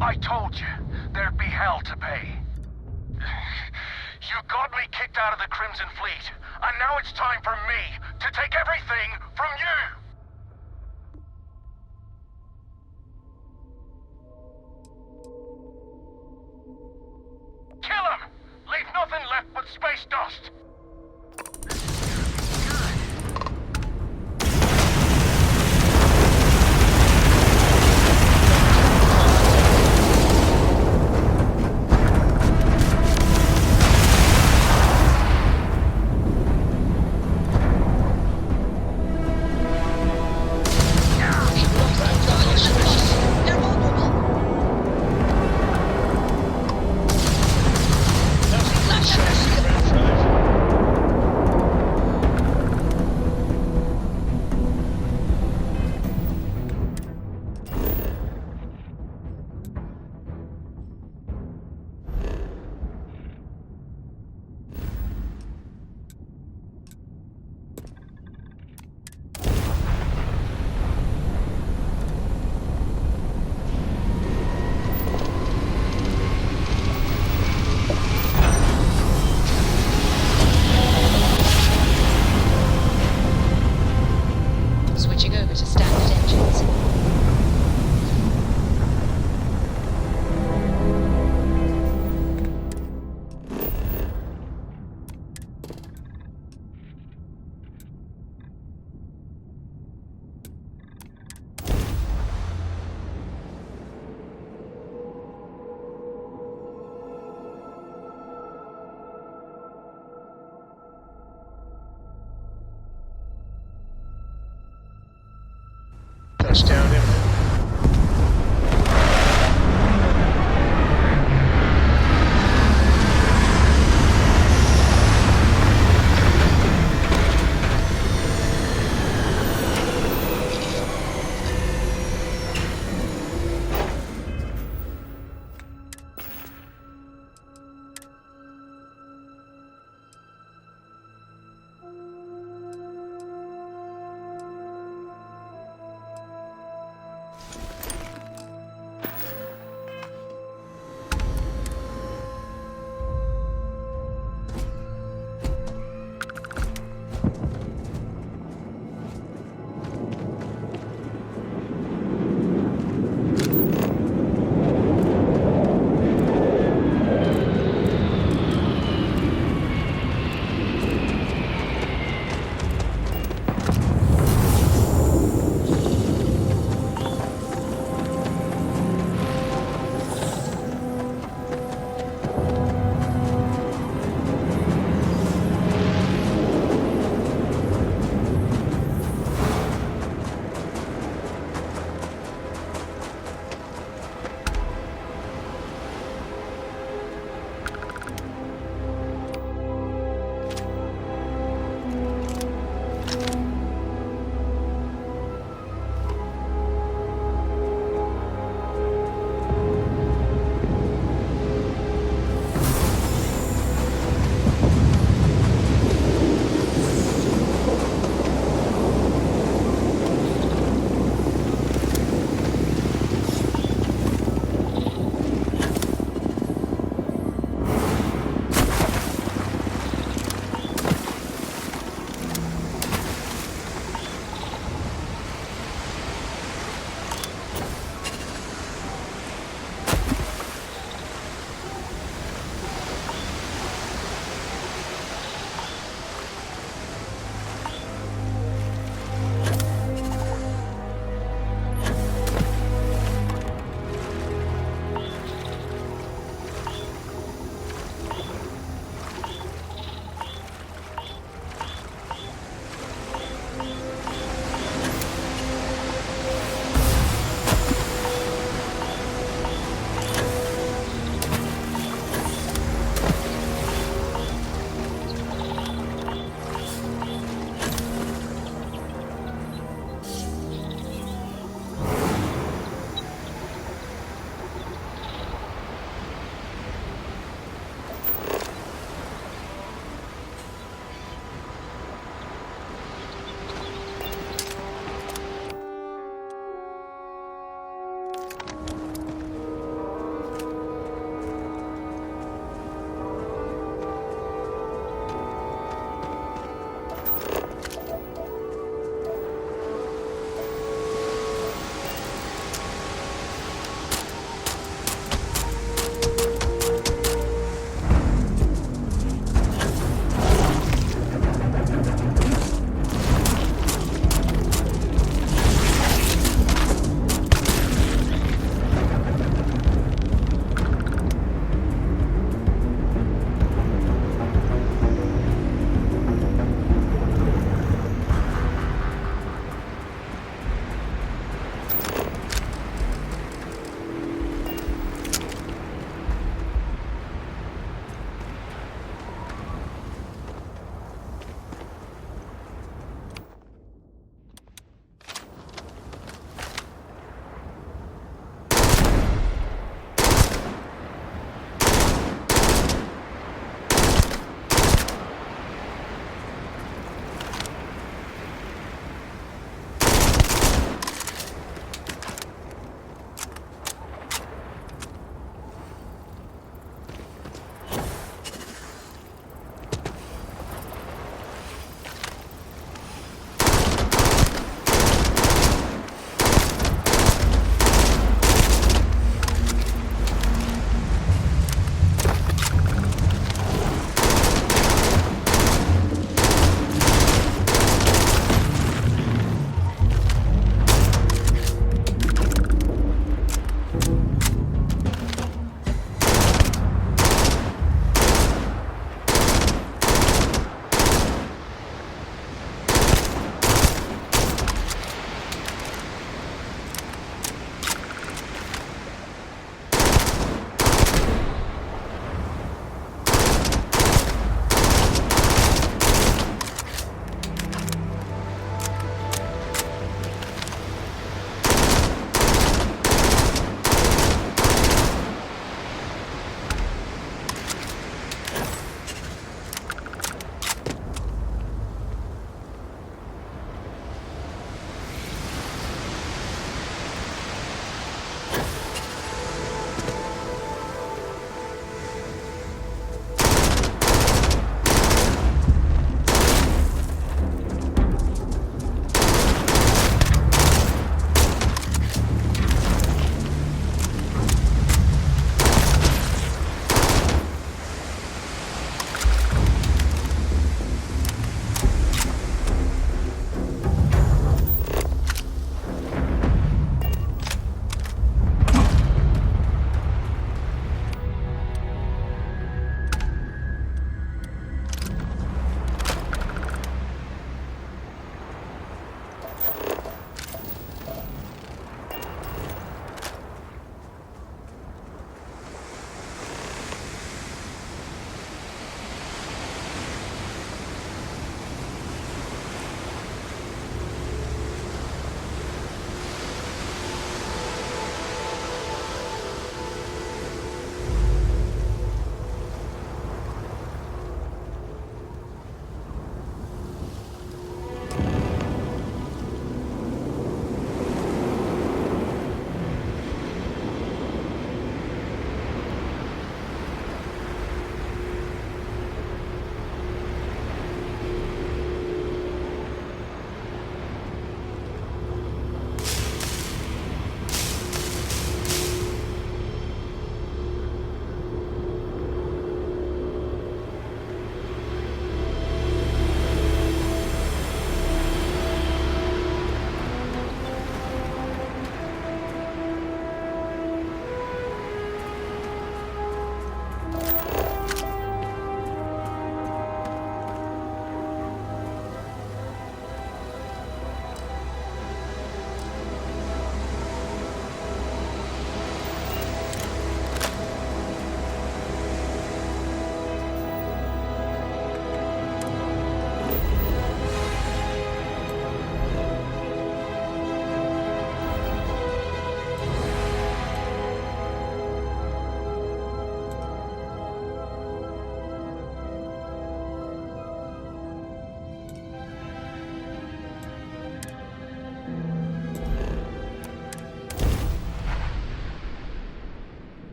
I told you, there'd be hell to pay. You got me kicked out of the Crimson Fleet, and now it's time for me to take everything from you! Kill him! Leave nothing left but space dust! Switching over to standard engines. Touchdown imminent.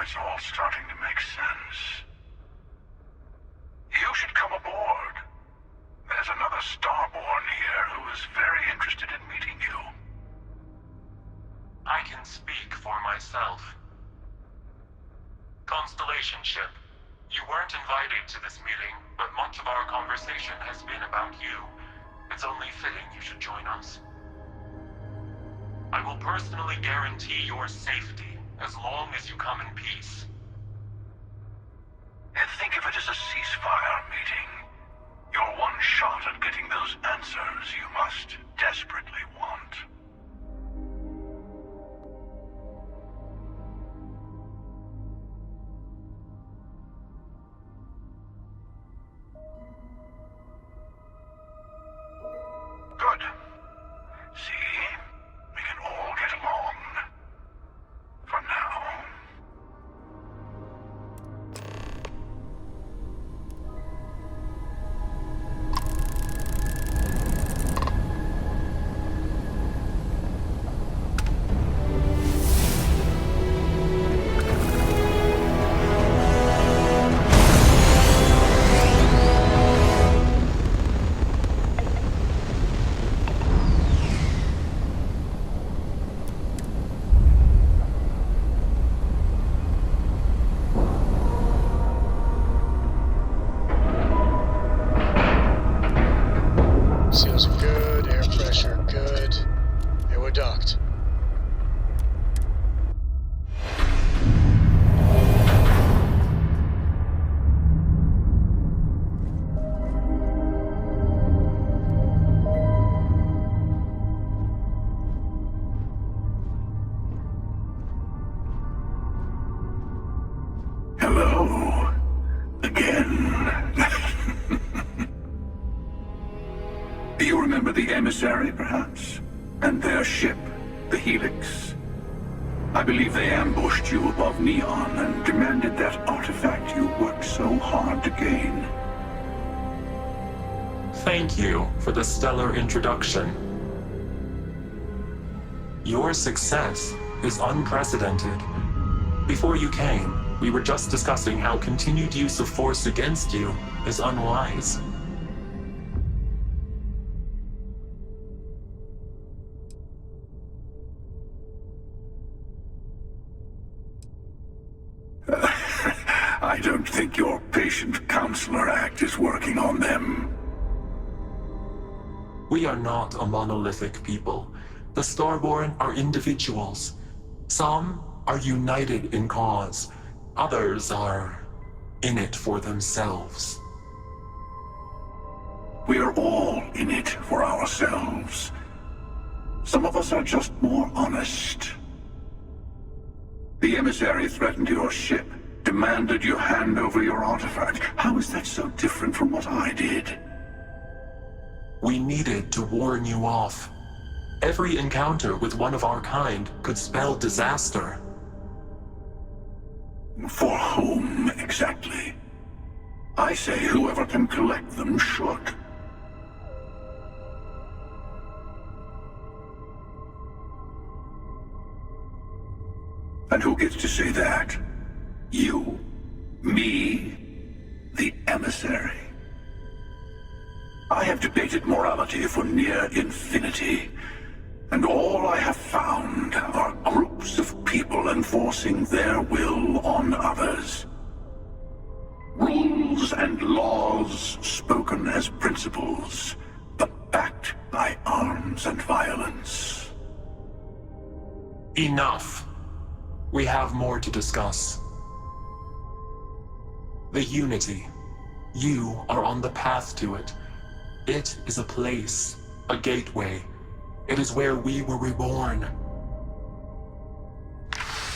It's all starting to make sense. You should come aboard. There's another Starborn here who is very interested in meeting you. I can speak for myself. Constellation ship, you weren't invited to this meeting, but much of our conversation has been about you. It's only fitting you should join us. I will personally guarantee your safety as long as you come in peace. And think of it as a ceasefire meeting. Your one shot at getting those answers you must desperately want. Good. See? We can all get along. For now. Seals are good, air pressure good. And we're docked. Hello. Again. You remember the emissary, perhaps? And their ship, the Helix? I believe they ambushed you above Neon and demanded that artifact you worked so hard to gain. Thank you for the stellar introduction. Your success is unprecedented. Before you came, we were just discussing how continued use of force against you is unwise. I don't think your patient counselor act is working on them. We are not a monolithic people. The Starborn are individuals. Some are united in cause. Others are in it for themselves. We are all in it for ourselves. Some of us are just more honest. The emissary threatened your ship, demanded you hand over your artifact. How is that so different from what I did? We needed to warn you off. Every encounter with one of our kind could spell disaster. For whom, exactly? I say whoever can collect them should. And who gets to say that? You? Me, the emissary. I have debated morality for near infinity, and all I have found are groups of people enforcing their will on others. Rules and laws spoken as principles, but backed by arms and violence. Enough. We have more to discuss. The Unity. You are on the path to it. It is a place, a gateway. It is where we were reborn.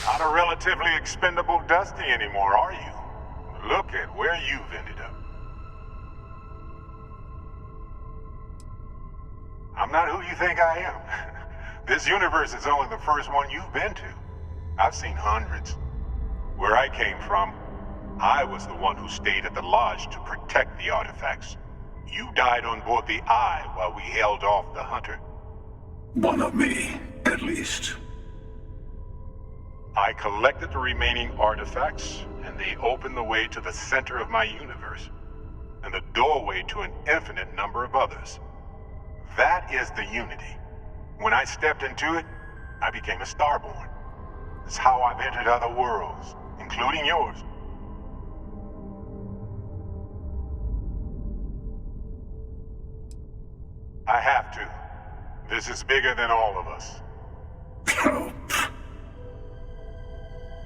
Not a relatively expendable Dusty anymore, are you? Look at where you've ended up. I'm not who you think I am. This universe is only the first one you've been to. I've seen hundreds. Where I came from, I was the one who stayed at the lodge to protect the artifacts. You died on board the Eye while we held off the Hunter. One of me, at least. I collected the remaining artifacts, and they opened the way to the center of my universe, and the doorway to an infinite number of others. That is the Unity. When I stepped into it, I became a Starborn. It's how I've entered other worlds, including yours. I have to. This is bigger than all of us.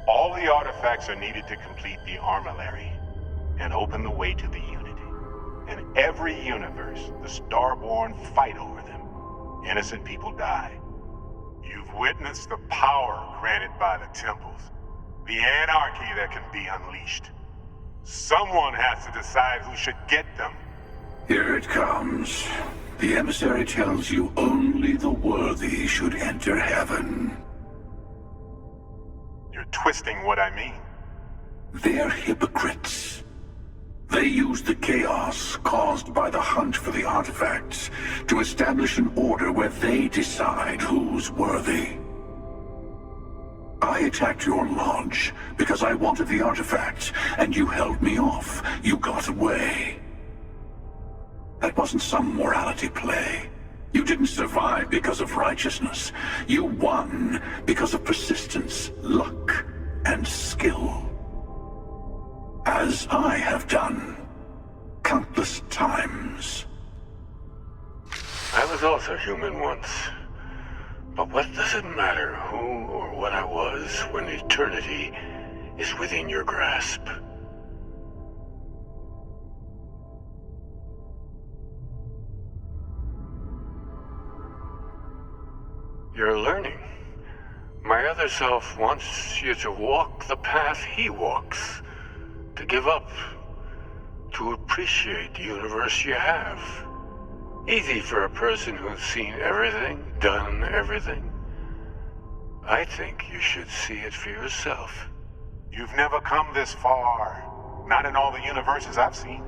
All the artifacts are needed to complete the armillary and open the way to the Unity. In every universe, the Starborn fight over them. Innocent people die. You've witnessed the power granted by the temples, the anarchy that can be unleashed. Someone has to decide who should get them. Here it comes. The emissary tells you only the worthy should enter heaven. You're twisting what I mean. They're hypocrites. They use the chaos caused by the hunt for the artifacts to establish an order where they decide who's worthy. I attacked your lodge because I wanted the artifacts, and you held me off. You got away. That wasn't some morality play. You didn't survive because of righteousness. You won because of persistence, luck, and skill. As I have done countless times. I was also human once. But what does it matter who or what I was when eternity is within your grasp? You're learning. My other self wants you to walk the path he walks. To give up. To appreciate the universe you have. Easy for a person who's seen everything, done everything. I think you should see it for yourself. You've never come this far. Not in all the universes I've seen.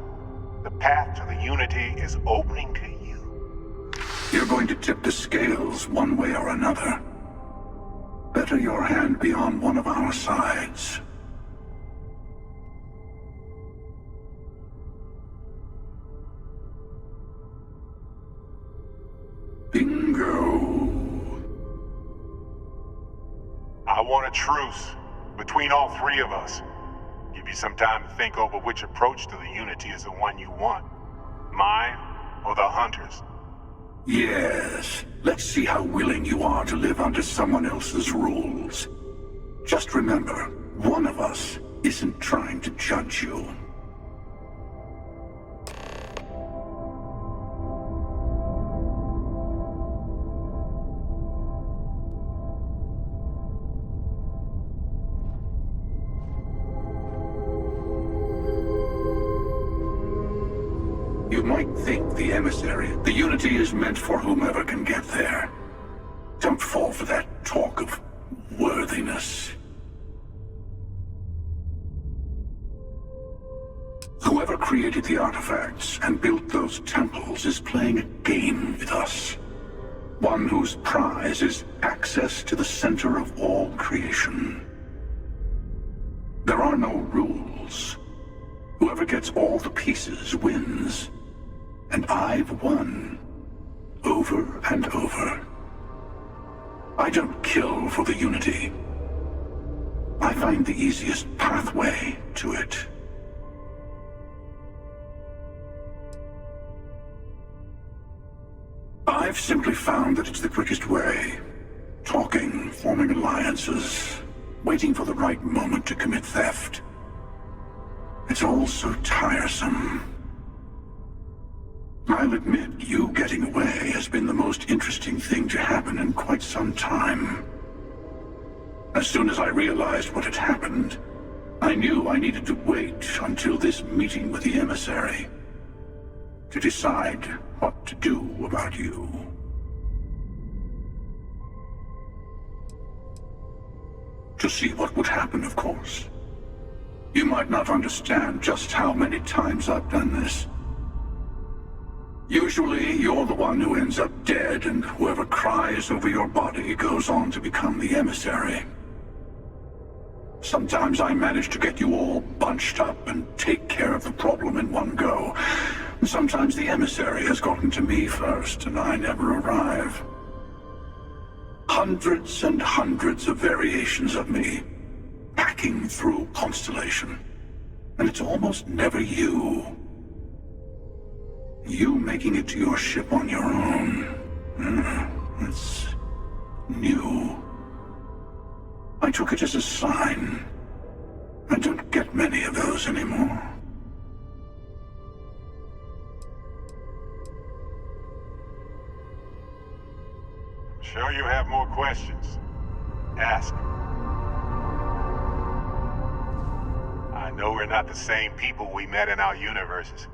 The path to the Unity is opening to you. You're going to tip the scales one way or another. Better your hand be on one of our sides. Bingo. I want a truce between all three of us. Give you some time to think over which approach to the Unity is the one you want. Mine or the Hunter's. Yes. Let's see how willing you are to live under someone else's rules. Just remember, one of us isn't trying to judge you. You might think the emissary, the Unity is meant for whomever can get there. Don't fall for that talk of worthiness. Whoever created the artifacts and built those temples is playing a game with us. One whose prize is access to the center of all creation. There are no rules, whoever gets all the pieces wins. And I've won. Over and over. I don't kill for the Unity. I find the easiest pathway to it. I've simply found that it's the quickest way. Talking, forming alliances, waiting for the right moment to commit theft. It's all so tiresome. I'll admit, you getting away has been the most interesting thing to happen in quite some time. As soon as I realized what had happened, I knew I needed to wait until this meeting with the emissary to decide what to do about you. To see what would happen, of course. You might not understand just how many times I've done this. Usually, you're the one who ends up dead, and whoever cries over your body goes on to become the emissary. Sometimes I manage to get you all bunched up and take care of the problem in one go. Sometimes the emissary has gotten to me first, and I never arrive. Hundreds and hundreds of variations of me, packing through Constellation. And it's almost never you. You making it to your ship on your own. It's new. I took it as a sign. I don't get many of those anymore. Sure you have more questions? Ask. I know we're not the same people we met in our universes.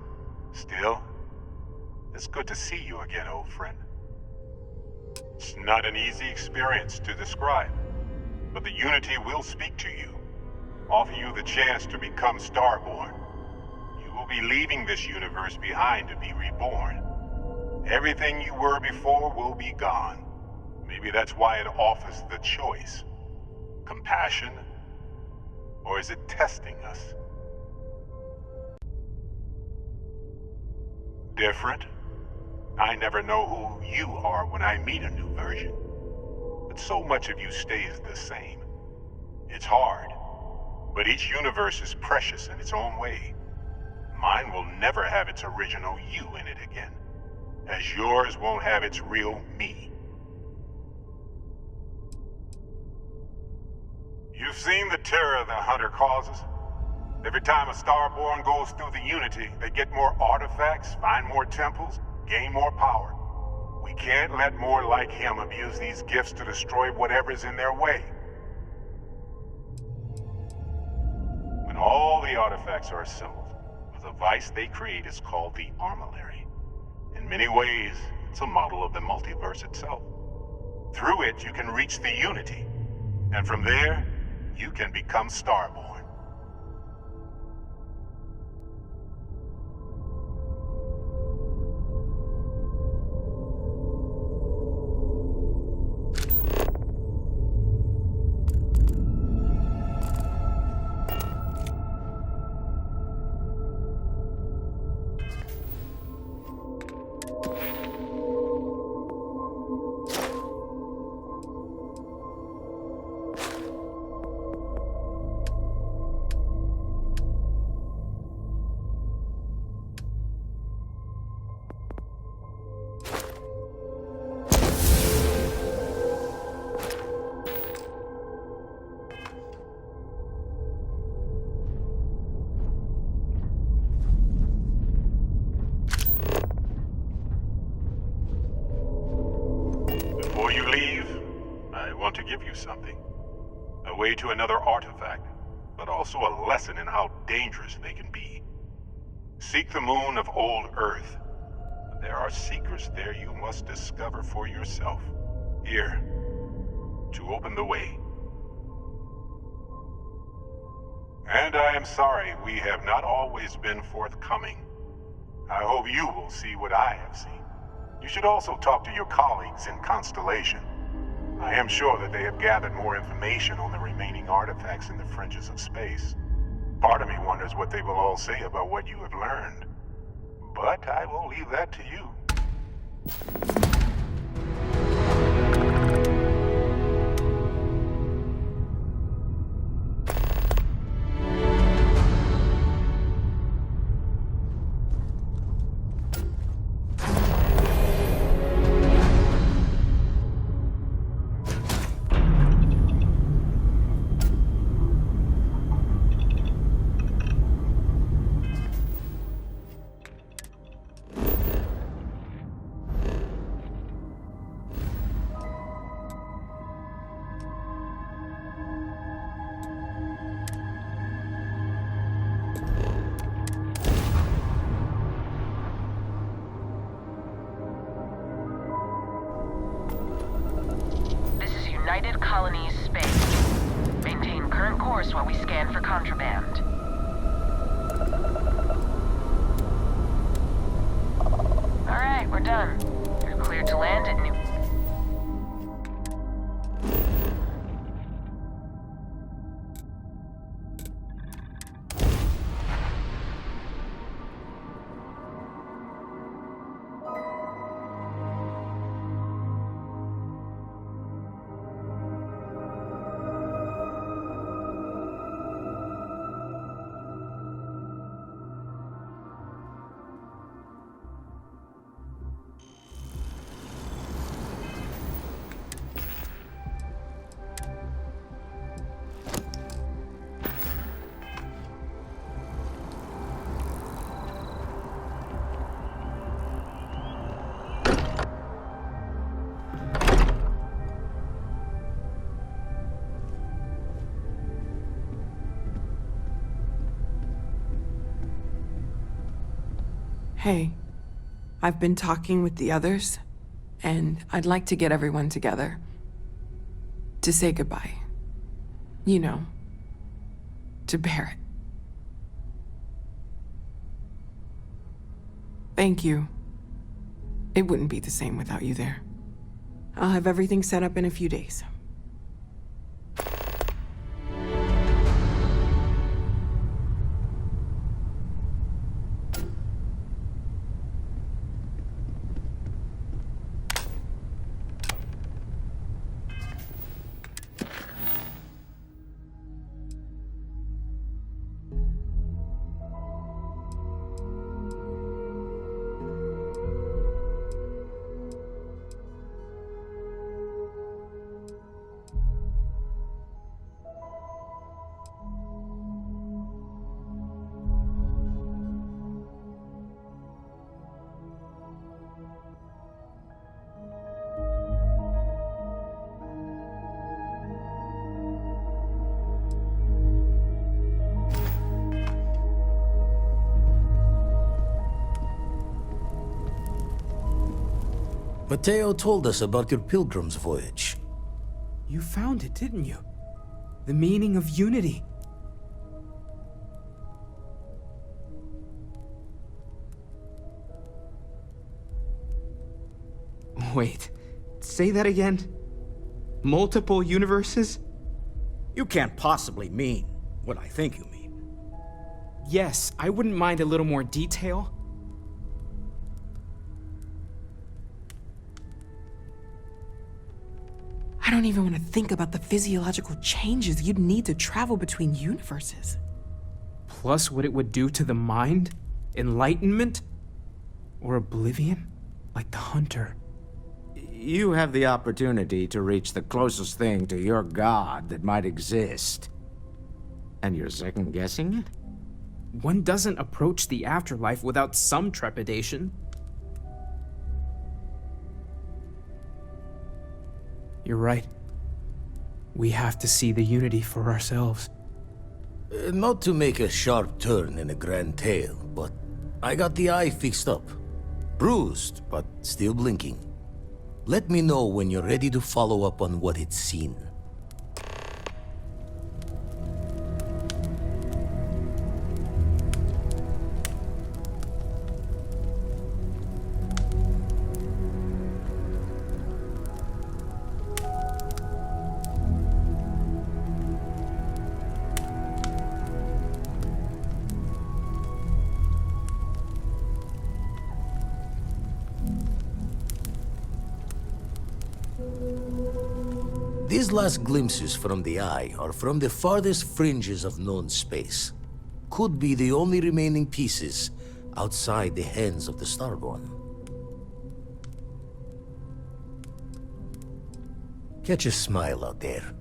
Still, it's good to see you again, old friend. It's not an easy experience to describe, but the Unity will speak to you, offer you the chance to become Starborn. You will be leaving this universe behind to be reborn. Everything you were before will be gone. Maybe that's why it offers the choice. Compassion? Or is it testing us? Different? I never know who you are when I meet a new version. But so much of you stays the same. It's hard, but each universe is precious in its own way. Mine will never have its original you in it again, as yours won't have its real me. You've seen the terror the Hunter causes. Every time a Starborn goes through the Unity, they get more artifacts, find more temples, gain more power. We can't let more like him abuse these gifts to destroy whatever's in their way. When all the artifacts are assembled, the device they create is called the Armillary. In many ways, it's a model of the multiverse itself. Through it, you can reach the Unity, and from there, you can become Starborn. Something. A way to another artifact, but also a lesson in how dangerous they can be. Seek the moon of old Earth. There are secrets there you must discover for yourself. Here, to open the way. And I am sorry we have not always been forthcoming. I hope you will see what I have seen. You should also talk to your colleagues in Constellation. I am sure that they have gathered more information on the remaining artifacts in the fringes of space. Part of me wonders what they will all say about what you have learned. But I will leave that to you. United Colonies space. Maintain current course while we scan for contraband. Alright, we're done. You're cleared to land at New... Hey, I've been talking with the others, and I'd like to get everyone together. To say goodbye. You know, to Barrett. Thank you. It wouldn't be the same without you there. I'll have everything set up in a few days. Mateo told us about your pilgrim's voyage. You found it, didn't you? The meaning of unity. Wait, say that again? Multiple universes? You can't possibly mean what I think you mean. Yes, I wouldn't mind a little more detail. I don't even want to think about the physiological changes you'd need to travel between universes. Plus what it would do to the mind? Enlightenment? Or oblivion? Like the Hunter. You have the opportunity to reach the closest thing to your god that might exist. And you're second-guessing it? One doesn't approach the afterlife without some trepidation. You're right. We have to see the unity for ourselves. Not to make a sharp turn in a grand tale, but I got the eye fixed up. Bruised, but still blinking. Let me know when you're ready to follow up on what it's seen. These last glimpses from the Eye are from the farthest fringes of known space. Could be the only remaining pieces outside the hands of the Starborn. Catch a smile out there.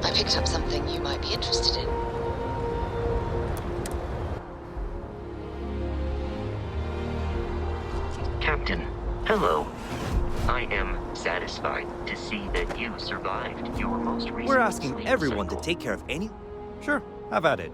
I picked up something you might be interested in. Captain, hello. I am satisfied to see that you survived your most recent We're asking sleep everyone cycle. to take care of any... Sure, have at it.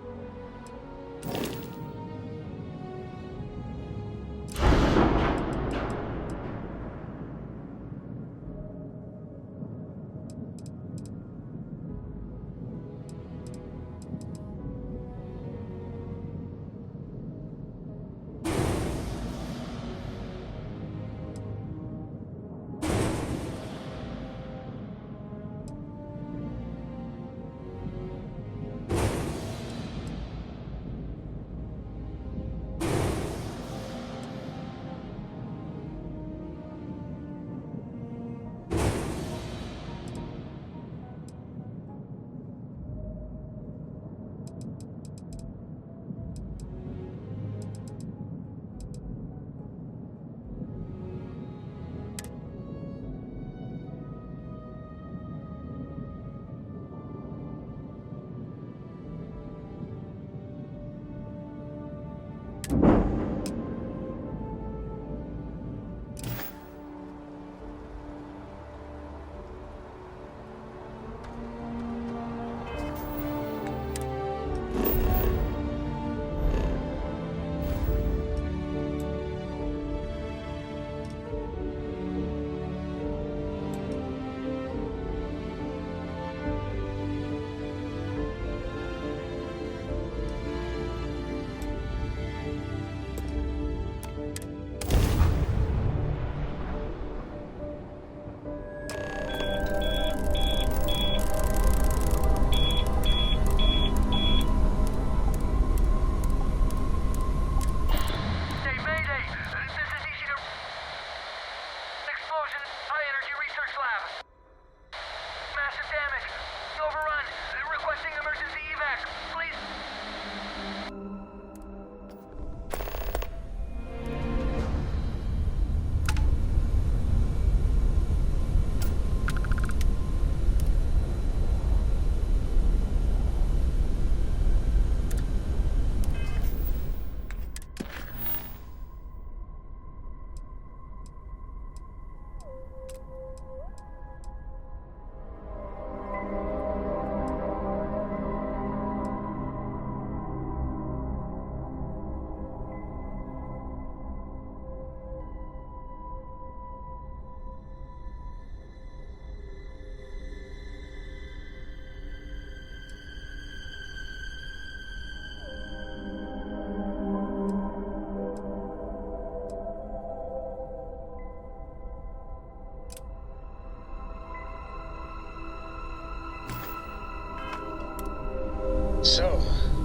So,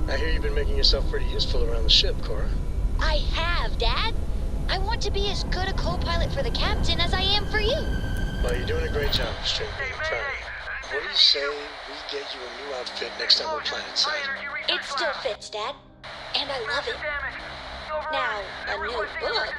I hear you've been making yourself pretty useful around the ship, Cora. I have, Dad. I want to be as good a co-pilot for the captain as I am for you. Well, you're doing a great job, Stranger. I'm proud of you. What do you say we get you a new outfit next time we're planetside? It still fits, Dad. And I love it. Now, a new book.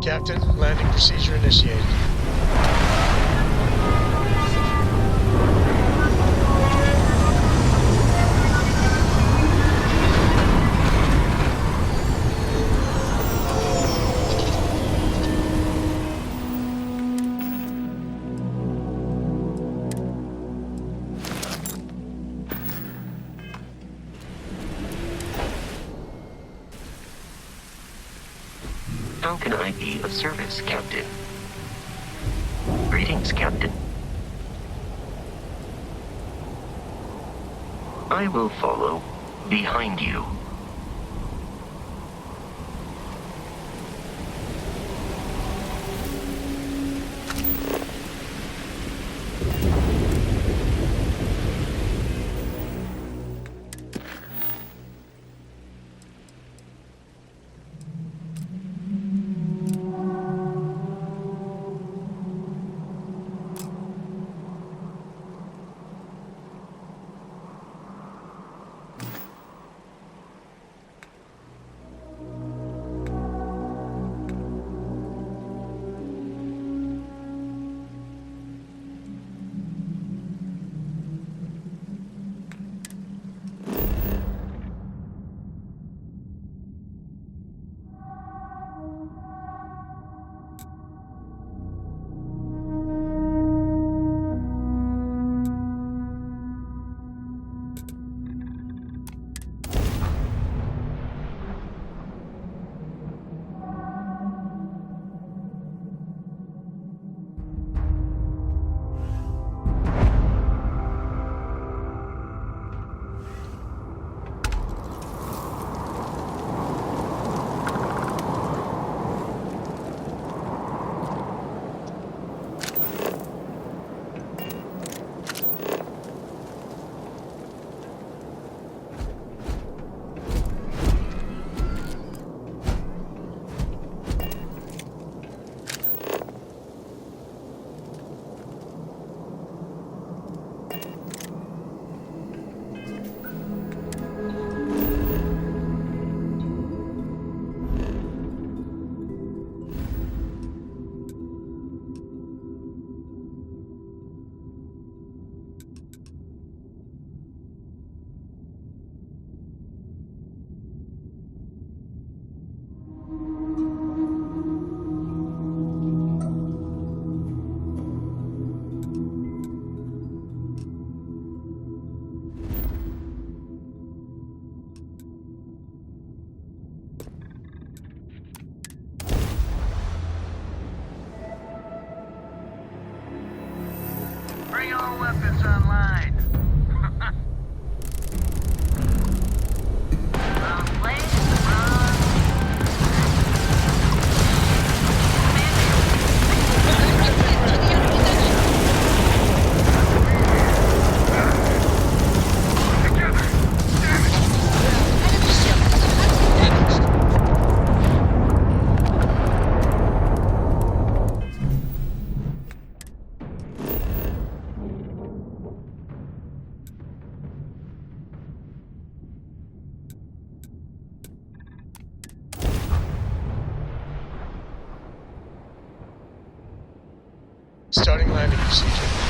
Captain, landing procedure initiated. How can I be of service, Captain? Greetings, Captain. I will follow behind you. Bring all weapons online. Wrong place, wrong. Starting landing procedure.